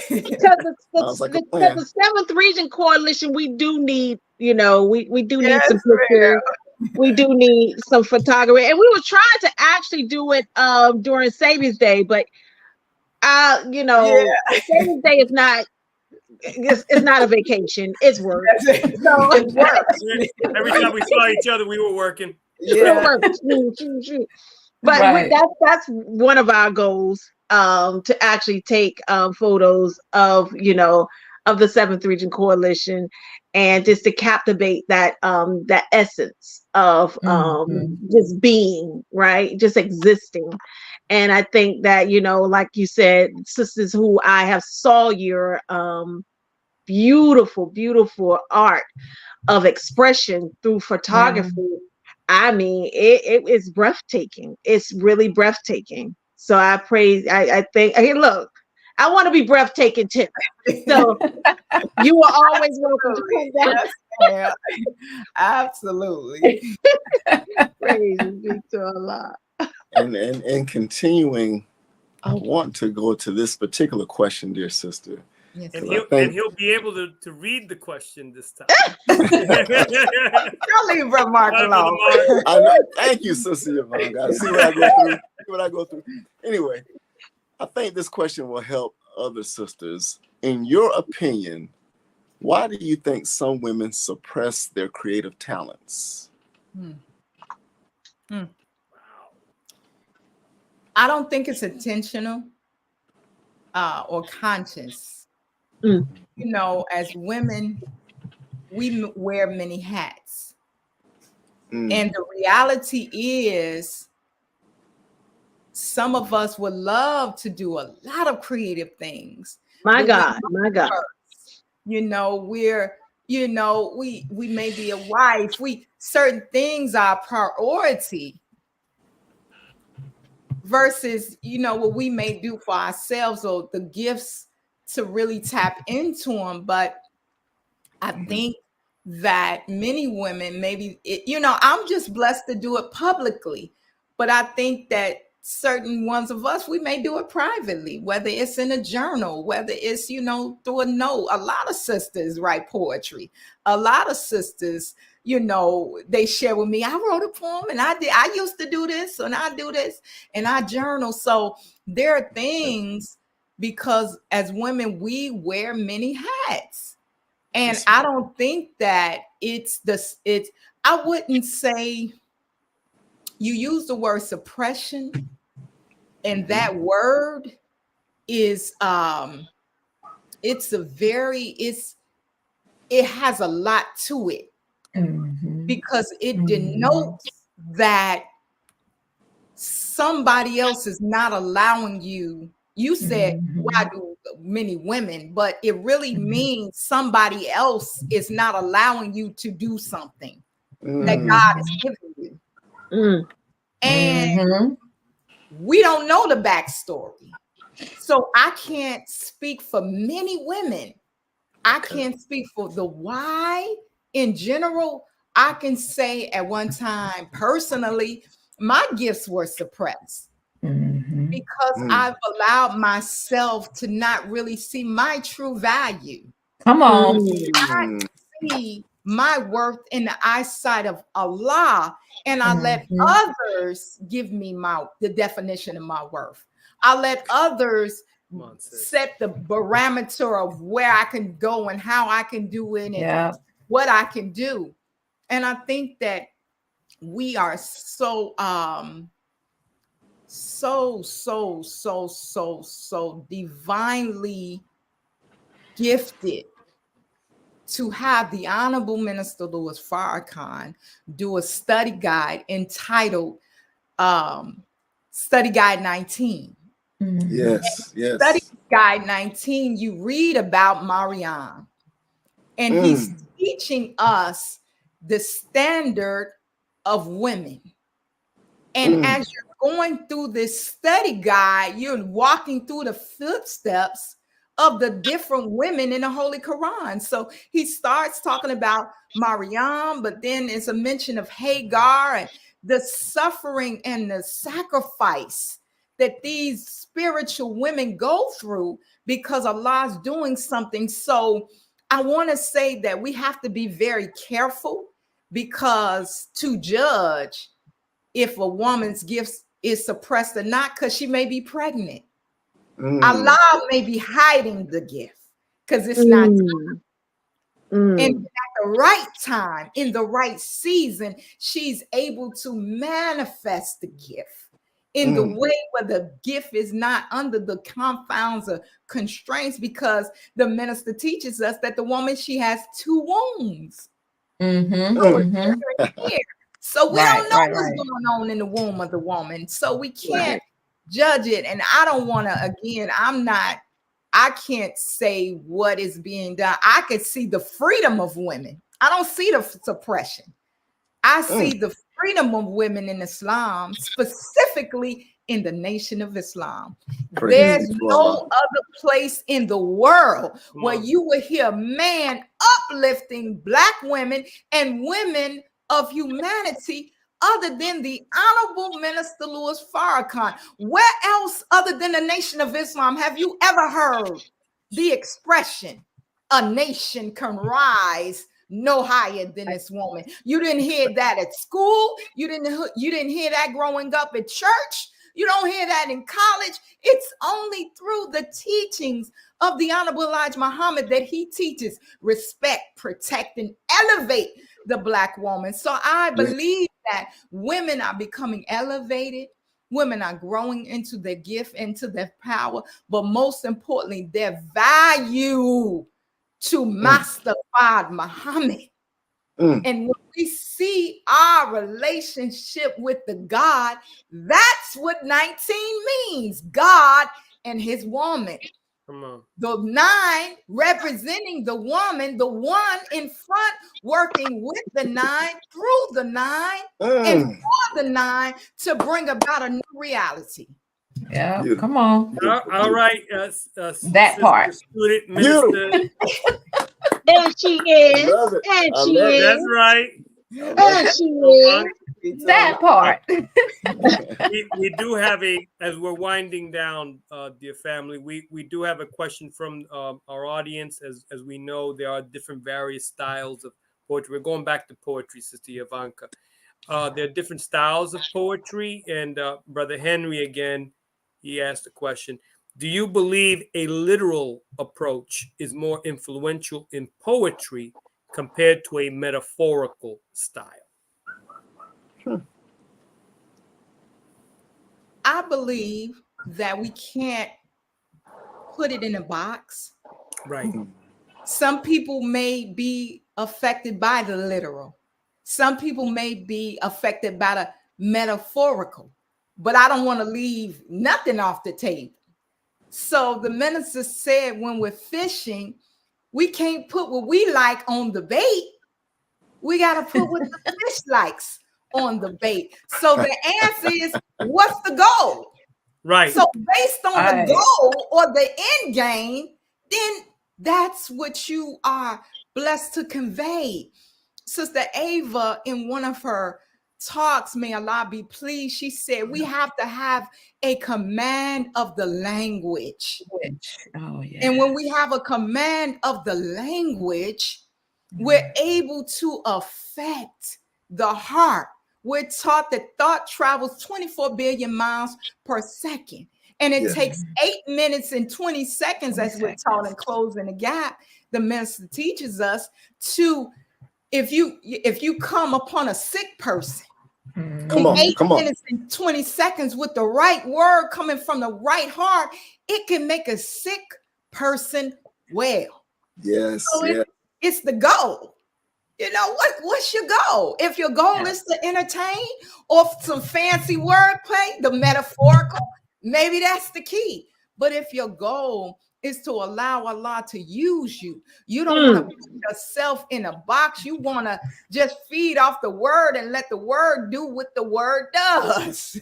G: Because the 7th Region Coalition, we do need, you know, we do need some pictures. We do need some photography, and we were trying to actually do it during Savior's Day, but you know, Savior's Day is not. It's not a vacation. It's work. So it's work.
C: Every time we saw each other, we were working.
G: Yeah. But that's one of our goals, to actually take photos of, you know, of the 7th Region Coalition, and just to captivate that that essence of just being, right, just existing. And I think that, you know, like you said, sisters who I have saw your beautiful, beautiful art of expression through photography. I mean, it is breathtaking. It's really breathtaking. So I praise, I think, hey, look, I want to be breathtaking too. So you are always welcome to come down.
D: Yeah, absolutely.
G: Praise be to Allah.
E: And continuing, I want to go to this particular question, dear sister.
D: Yes.
C: And he'll be able to read the question this time.
D: Don't leave Brother Mark alone.
E: I know. Thank you, Sister Yvonne. I see what I go through. Anyway, I think this question will help other sisters. In your opinion, why do you think some women suppress their creative talents?
D: I don't think it's intentional or conscious. You know, as women, we wear many hats. And the reality is, some of us would love to do a lot of creative things.
G: My God.
D: You know, we may be a wife. Certain things are priority versus, you know, what we may do for ourselves, or the gifts to really tap into them. But I think that many women, maybe, you know, I'm just blessed to do it publicly, but I think that certain ones of us, we may do it privately, whether it's in a journal, whether it's, you know, through a note. A lot of sisters write poetry. A lot of sisters, you know, they share with me, I wrote a poem and I used to do this and I do this and I journal. So there are things, because as women, we wear many hats. And I don't think that I wouldn't say, you use the word suppression, and that word is, it has a lot to it, because it denotes that somebody else is not allowing you. You said, why do many women? But it really means somebody else is not allowing you to do something that God has given you. And we don't know the backstory. So I can't speak for many women, I can't speak for the why in general. I can say at one time, personally, my gifts were suppressed because I've allowed myself to not really see my true value.
F: Come on.
D: I see my worth in the eyesight of Allah, and I let others give me the definition of my worth. I let others set the parameter of where I can go and how I can do it and what I can do. And I think that we are so divinely gifted to have the Honorable Minister Louis Farrakhan do a study guide entitled Study Guide 19.
E: Yes, yes.
D: Study Guide 19, you read about Mariam, and he's teaching us the standard of women. And as you're going through this study guide, you're walking through the footsteps of the different women in the Holy Quran. So he starts talking about Mariam, but then there's a mention of Hagar and the suffering and the sacrifice that these spiritual women go through because Allah's doing something. So I want to say that we have to be very careful, because to judge if a woman's gift is suppressed or not, because she may be pregnant. Allah may be hiding the gift because it's not time. And at the right time, in the right season, she's able to manifest the gift in the way where the gift is not under the confounds of constraints, because the minister teaches us that the woman, she has 2 wombs. So we don't know what's going on in the womb of the woman. So we can't judge it. And I don't want to, again, I can't say what is being done. I could see the freedom of women. I don't see the suppression. I see the freedom of women in Islam, specifically in the Nation of Islam. There's no other place in the world where you will hear a man uplifting Black women and women of humanity other than the Honorable Minister Louis Farrakhan. Where else other than the Nation of Islam have you ever heard the expression, a nation can rise no higher than this woman? You didn't hear that at school. You didn't hear that growing up at church. You don't hear that in college. It's only through the teachings of the Honorable Elijah Muhammad that he teaches respect, protect, and elevate the Black woman. So I believe that women are becoming elevated. Women are growing into their gift, into their power, but most importantly, their value to Master Fard Muhammad. And when we see our relationship with the God, that's what 19 means. God and his woman.
C: Come on.
D: The 9 representing the woman, the one in front working with the 9, through the 9, and for the 9 to bring about a new reality.
F: Yeah, come on.
C: All right.
F: That part.
C: Student minister.
G: There she is. And she is.
C: That's right.
G: And she is.
F: That part.
C: we do have as we're winding down, dear family, we do have a question from our audience. As we know, there are different various styles of poetry. We're going back to poetry, Sister Ivanka. There are different styles of poetry. And Brother Henry, again, he asked a question. Do you believe a literal approach is more influential in poetry compared to a metaphorical style?
D: I believe that we can't put it in a box.
C: Right.
D: Some people may be affected by the literal. Some people may be affected by the metaphorical, but I don't want to leave nothing off the table. So the minister said, when we're fishing, we can't put what we like on the bait. We got to put what the fish likes on the bait. So the answer is, what's the goal?
C: Right.
D: So based on the goal or the end game, then That's what you are blessed to convey. Sister Ava, in one of her talks, may Allah be pleased, she said we have to have a command of the language.
F: Oh, yeah.
D: And when we have a command of the language, we're able to affect the heart. We're taught that thought travels 24 billion miles per second. And it takes 8 minutes and 20 seconds, as we're taught in Closing the Gap. The minister teaches us to, if you come upon a sick person,
E: come on,
D: 8 minutes and 20 seconds with the right word coming from the right heart, it can make a sick person well.
E: Yes,
D: so it's the goal. You know, what's your goal? If your goal is to entertain or some fancy wordplay, the metaphorical, maybe that's the key. But if your goal is to allow Allah to use you, you don't want to put yourself in a box. You want to just feed off the word and let the word do what the word does.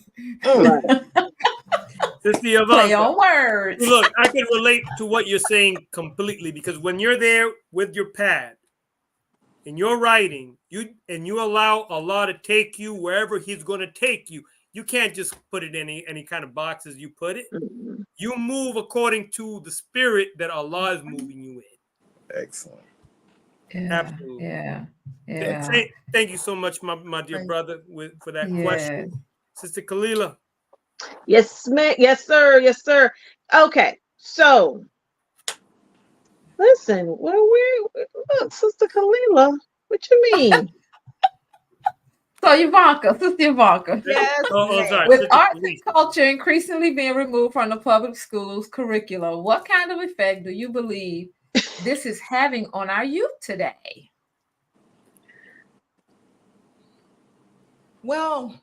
F: Play on words.
C: Look, I can relate to what you're saying completely, because when you're there with your pad and you're writing, you allow Allah to take you wherever He's going to take you. You can't just put it in any kind of boxes you put it. You move according to the spirit that Allah is moving you in.
E: Excellent.
C: Absolutely.
F: Yeah.
C: Thank you so much, my dear brother, for that question. Sister Kalila.
G: Yes, ma'am. Yes, sir. Yes, sir. Okay, so listen. Look, Sister Kalila. What you mean?
F: So Ivanka, Sister Ivanka.
D: Yes.
C: Sorry.
F: With arts and culture increasingly being removed from the public schools curriculum, what kind of effect do you believe this is having on our youth today?
D: Well,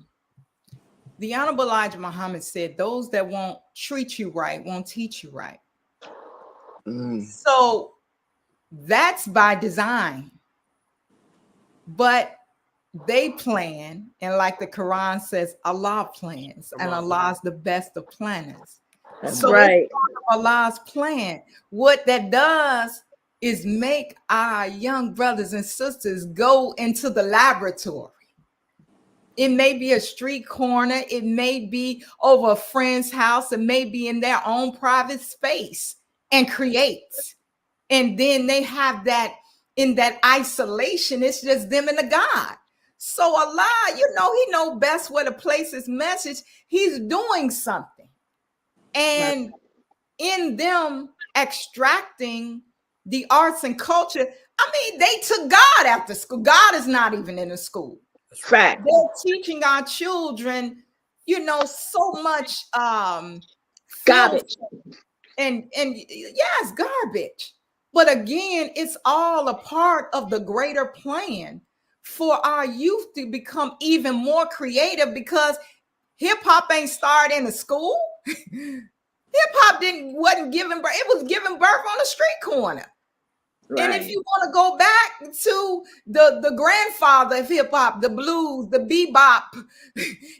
D: the Honorable Elijah Muhammad said, those that won't treat you right won't teach you right. So that's by design. But they plan, and like the Quran says, Allah plans, and Allah is the best of planners.
G: That's
D: so
G: right.
D: Allah's plan. What that does is make our young brothers and sisters go into the laboratory. It may be a street corner, it may be over a friend's house, it may be in their own private space, and create. And then they have that in that isolation, it's just them and the God. So Allah, He knows best where to place His message. He's doing something. And in them extracting the arts and culture, they took God after school. God is not even in the school.
G: Fact.
D: They're teaching our children, so much
G: garbage.
D: And yes, garbage. But again, it's all a part of the greater plan for our youth to become even more creative, because hip-hop ain't started in the school. Hip-hop wasn't giving birth, it was giving birth on a street corner. Right. And if you want to go back to the grandfather of hip-hop, the blues, the bebop,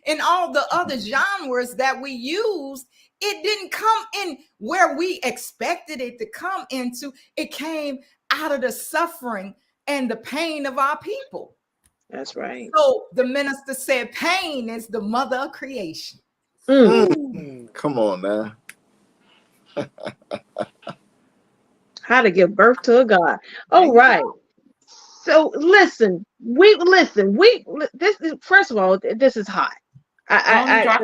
D: and all the other genres that we use, it didn't come in where we expected it to come into. It came out of the suffering and the pain of our people.
G: That's right.
D: So the minister said pain is the mother of creation.
E: Come on now.
G: How to give birth to a God. All right. So listen, this is, first of all, this is hot.
F: Drop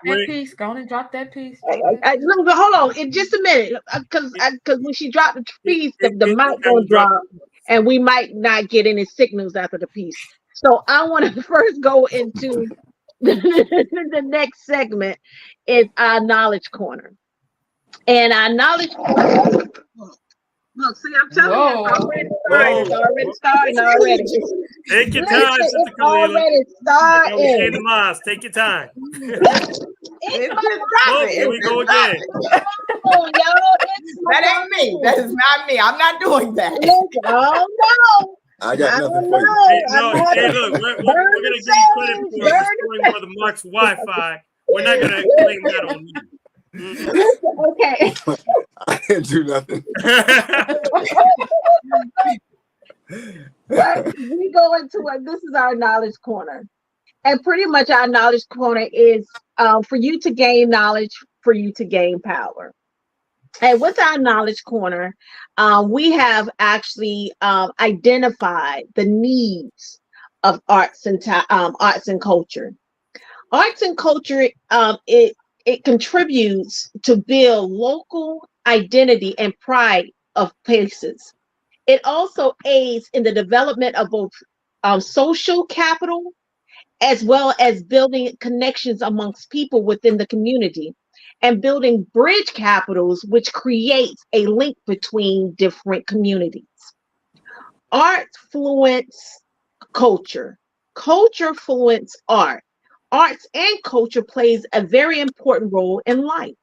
F: that piece. Go on and drop that piece.
G: Hold on, in just a minute, because when she dropped the piece, the mic gonna drop, and we might not get any signals after the piece. So I want to first go into the next segment is our knowledge corner, and our knowledge corner. Look, see, I'm telling you, it's already starting.
C: Take your time, Sister Kalila. Take your time. Here we go again.
D: That ain't me. That is not me. I'm not doing that.
G: Oh no.
E: I got nothing for you.
C: Hey, look, we're going to give you credit for destroying Brother Mark's Wi-Fi. We're not going to blame that on you.
B: Okay.
E: I didn't do nothing.
B: But we go into it. This is our knowledge corner. And pretty much our knowledge corner is for you to gain knowledge, for you to gain power. And with our knowledge corner, we have actually identified the needs of arts and culture. Arts and culture, it contributes to build local identity and pride of places. It also aids in the development of both social capital as well as building connections amongst people within the community and building bridge capitals, which creates a link between different communities. Art fluence culture. Culture fluence art. Arts and culture plays a very important role in life.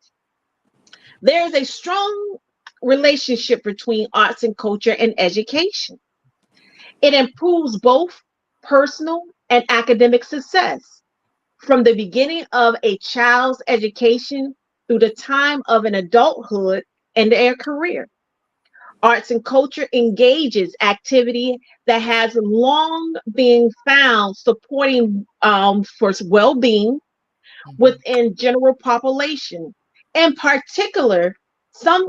B: There is a strong relationship between arts and culture and education. It improves both personal and academic success from the beginning of a child's education through the time of an adulthood and their career. Arts and culture engages activity that has long been found supporting for well-being within general population. In particular, some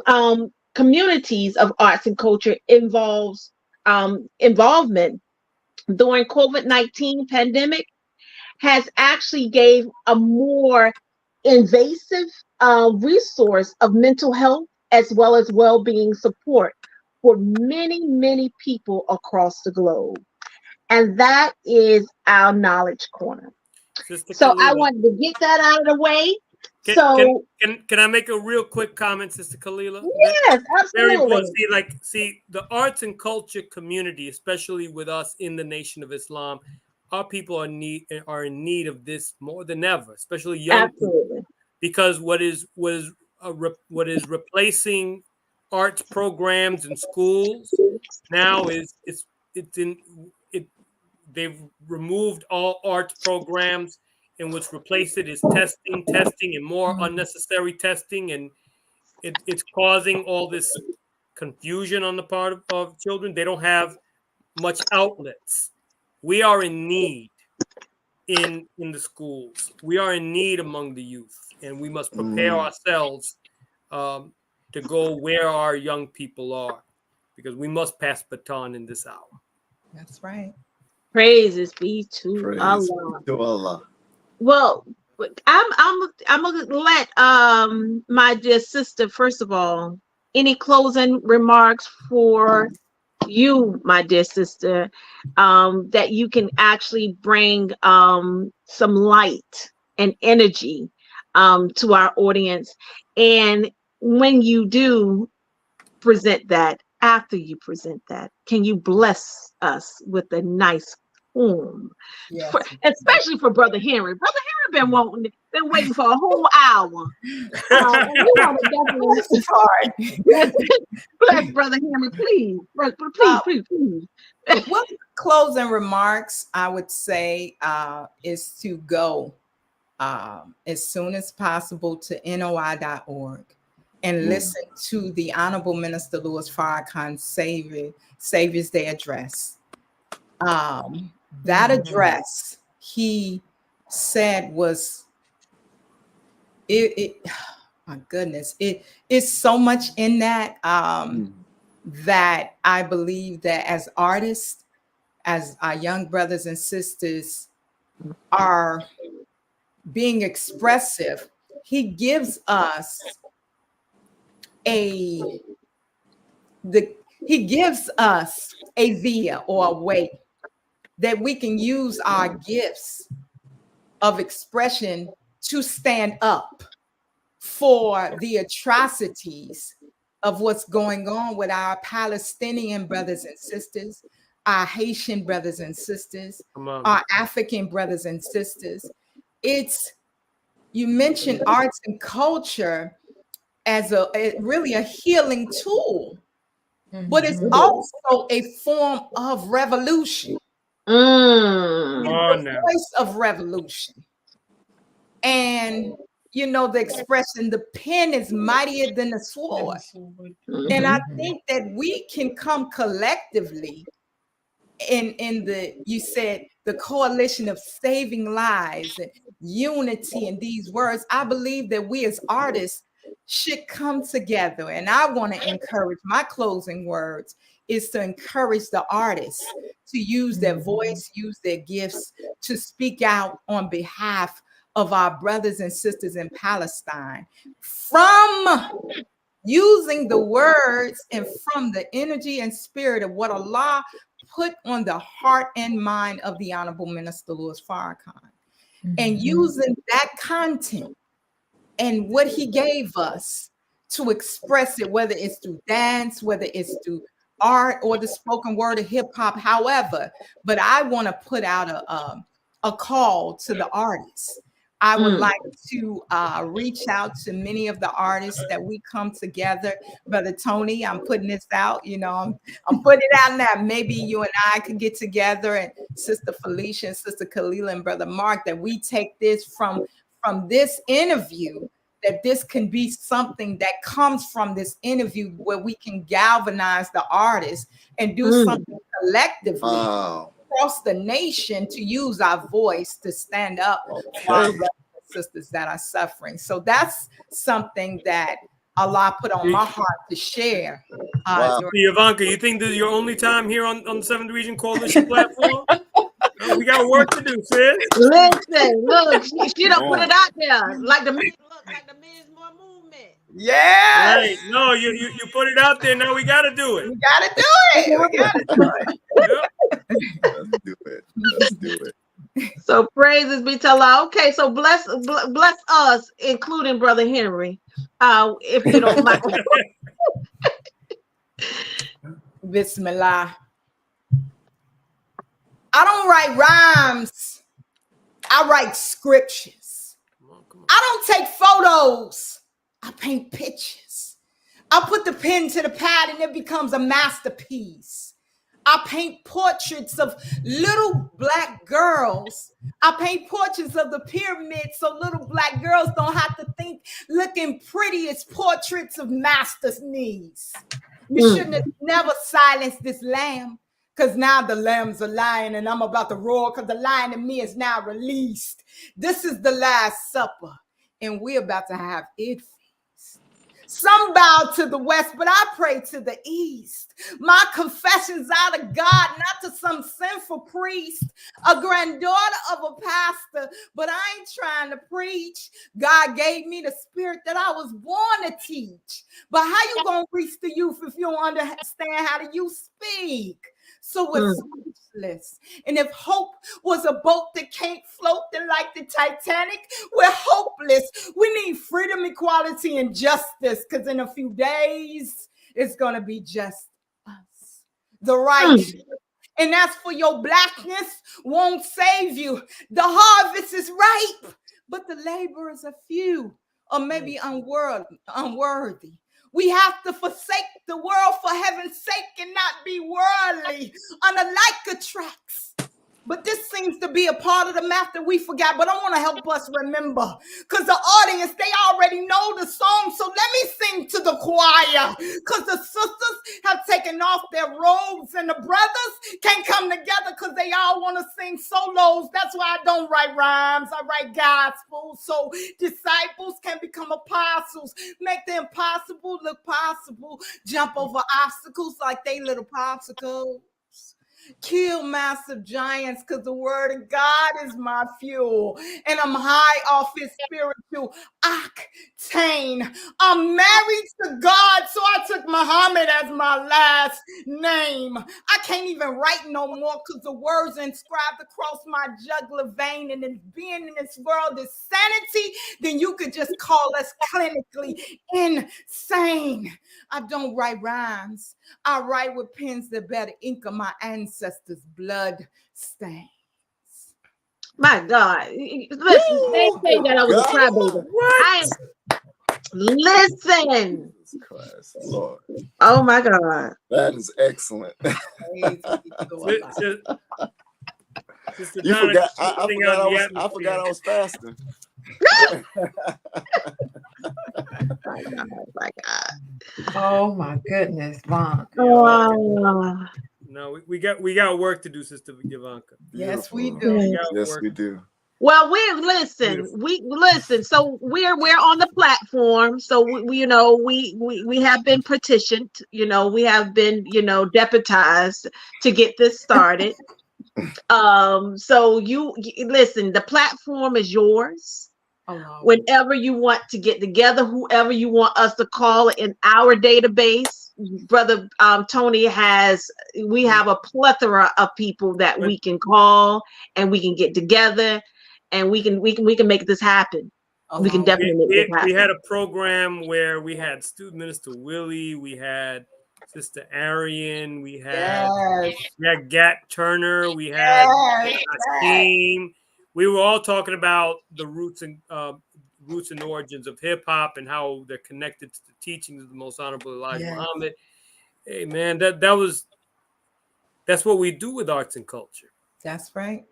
B: communities of arts and culture involvement during COVID-19 pandemic has actually gave a more invasive resource of mental health as well as well-being support for many, many people across the globe. And that is our knowledge corner.
C: Sister
B: So
C: Kalila,
B: I wanted to get that out of the way.
C: Can I make a real quick comment, Sister Kalila?
B: Yes,
C: Very
B: absolutely.
C: important. See, the arts and culture community, especially with us in the Nation of Islam, our people are in need of this more than ever, especially young people, because what is replacing arts programs in schools now is they've removed all arts programs, and what's replaced it is testing, and more unnecessary testing, and it's causing all this confusion on the part of children. They don't have much outlets. We are in need in the schools. We are in need among the youth, and we must prepare ourselves to go where our young people are, because we must pass baton in this hour.
D: That's right.
B: Praises be to Allah.
E: To Allah.
B: Well, I'm gonna let my dear sister, first of all, any closing remarks for you, my dear sister, that you can actually bring some light and energy to our audience. And when you do present that, after you present that, can you bless us with a nice poem?
D: Yes.
B: Especially for Brother Henry. Brother Henry been waiting for a whole hour. And we want to definitely hard. Bless Brother Henry, please. Please.
D: Well, closing remarks, I would say, is to go as soon as possible to NOI.org and listen to the Honorable Minister Louis Farrakhan Savior's Day address. That address, he said, was my goodness, it's so much in that that I believe that as artists, as our young brothers and sisters are being expressive, he gives us a via or a way that we can use our gifts of expression to stand up for the atrocities of what's going on with our Palestinian brothers and sisters, our Haitian brothers and sisters, our African brothers and sisters. You mentioned arts and culture as really a healing tool, but it's also a form of revolution. It's the voice of revolution. And you know, the expression, the pen is mightier than the sword. And I think that we can come collectively in the, you said, the coalition of saving lives and unity in these words. I believe that we as artists should come together. And I want to encourage, my closing words is to encourage the artists to use their voice, use their gifts to speak out on behalf of our brothers and sisters in Palestine, from using the words and from the energy and spirit of what Allah put on the heart and mind of the Honorable Minister Louis Farrakhan, and using that content and what he gave us to express it, whether it's through dance, whether it's through art or the spoken word of hip hop, however. But I want to put out a call to the artists. I would like to reach out to many of the artists that we come together. Brother Tony, I'm putting this out, you know, I'm putting it out now. Maybe you and I could get together, and Sister Felicia and Sister Kalila and Brother Mark, that we take this from this interview, that this can be something that comes from this interview where we can galvanize the artists and do something collectively. Across the nation, to use our voice to stand up for our brothers and sisters that are suffering. So that's something that Allah put on my heart to share.
C: Ivanka, you think this is your only time here on the 7th Region Coalition platform? We got work to do, sis.
G: Listen, look, she don't put it out there like the men's more movement.
D: Yeah.
C: Right. No, you put it out there. Now we got to do it.
D: We got to do it. We got to do it.
E: Let's do it. Let's do it.
G: So praises be to Allah. Okay, so bless us, including Brother Henry, if you don't mind.
D: Bismillah. I don't write rhymes. I write scriptures. I don't take photos. I paint pictures. I put the pen to the pad and it becomes a masterpiece. I paint portraits of little black girls. I paint portraits of the pyramids so little black girls don't have to think looking pretty as portraits of master's knees. You shouldn't have never silenced this lamb, because now the lamb's a lion and I'm about to roar because the lion in me is now released. This is the Last Supper and we're about to have it. Some bow to the west, but I pray to the east. My confession's out of God, not to some sinful priest, a granddaughter of a pastor, but I ain't trying to preach. God gave me the spirit that I was born to teach. But how you gonna reach the youth if you don't understand how the youth speak? So it's speechless. And if hope was a boat that can't float, then like the Titanic, we're hopeless. We need freedom, equality, and justice, because in a few days, it's going to be just us, the righteous. And as for your blackness, won't save you. The harvest is ripe, but the laborers are few, or maybe unworthy. We have to forsake the world for heaven's sake and not be worldly on the Leica tracks. But this seems to be a part of the math that we forgot. But I want to help us remember, because the audience, they already know the song. So let me sing to the choir, because the sisters have taken off their robes and the brothers can't come together because they all want to sing solos. That's why I don't write rhymes. I write gospel. So disciples can become apostles. Make the impossible look possible. Jump over obstacles like they little popsicles. Kill massive giants, because the word of God is my fuel, and I'm high off his spiritual octane. I'm married to God, so I took Muhammad as my last name. I can't even write no more because the words inscribed across my jugular vein, and if being in this world is sanity, then you could just call us clinically insane. I don't write rhymes. I write with pens that bear the ink of my ancestors' blood stains.
G: My God. Listen, they say that I was a crybaby. Listen.
E: Christ, Lord.
G: Oh my God.
E: That is excellent.
C: Sister
E: You
C: Donna,
E: forgot. I forgot I was fasting.
G: My God.
F: Oh my goodness, Von.
C: No, we got work to do, Sister Ivanka.
D: Yes, we
E: Beautiful.
D: do.
E: Yes, we do.
G: Well, we listen. We listen. So we're on the platform. So we we have been petitioned. We have been deputized to get this started. So you listen. The platform is yours. Whenever you want to get together, whoever you want us to call in our database, Brother Tony we have a plethora of people that we can call and we can get together and we can make this happen. We can definitely make this happen.
C: We had a program where we had Student Minister Willie, we had Sister Arian, we had Gat Turner, we had Team. We were all talking about the roots and origins of hip hop and how they're connected to the teachings of the Most Honorable Elijah Muhammad. Hey man, that's what we do with arts and culture.
D: That's right.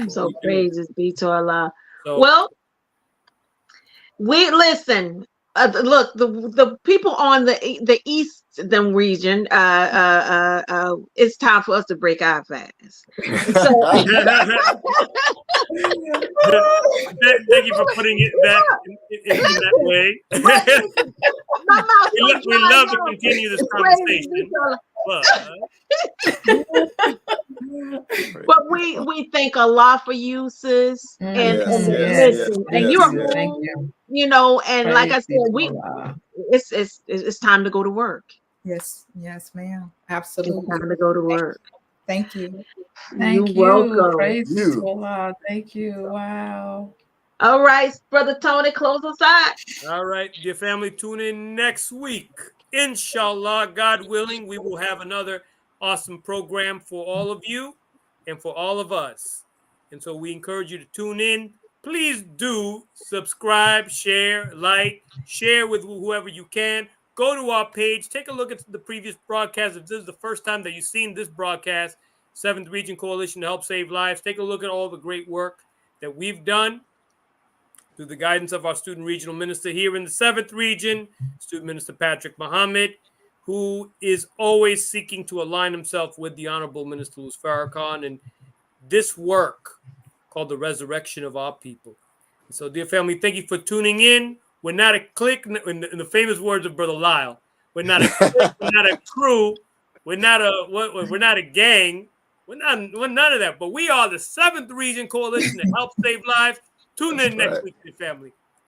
G: So praises be to Allah. Well, we listen. Look, the people on the eastern region, it's time for us to break our fast. So,
C: thank you for putting it in that way. we love to continue this conversation.
G: But we thank Allah for you, sis, and listen, and and like I said, it's time to go to work.
D: Yes, ma'am. Absolutely.
G: It's time to go to work.
D: Thank you.
G: You're welcome.
F: Praise to Allah. Thank you. Wow.
G: All right, Brother Tony, close us out.
C: All right, dear family, tune in next week. Inshallah, God willing, we will have another awesome program for all of you and for all of us. And so we encourage you to tune in. Please do subscribe, share, like, share with whoever you can. Go to our page. Take a look at the previous broadcast. If this is the first time that you've seen this broadcast, 7th Region Coalition to Help Save Lives, take a look at all the great work that we've done through the guidance of our student regional minister here in the 7th Region, Student Minister Patrick Muhammad, who is always seeking to align himself with the Honorable Minister Louis Farrakhan and this work called the resurrection of our people. And so, dear family, thank you for tuning in. We're not a clique, in the famous words of Brother Lyle. We're not a clique, we're not a crew, we're not a gang, we're none of that. But we are the 7th Region Coalition to Help Save Lives. Tune in next week, dear family.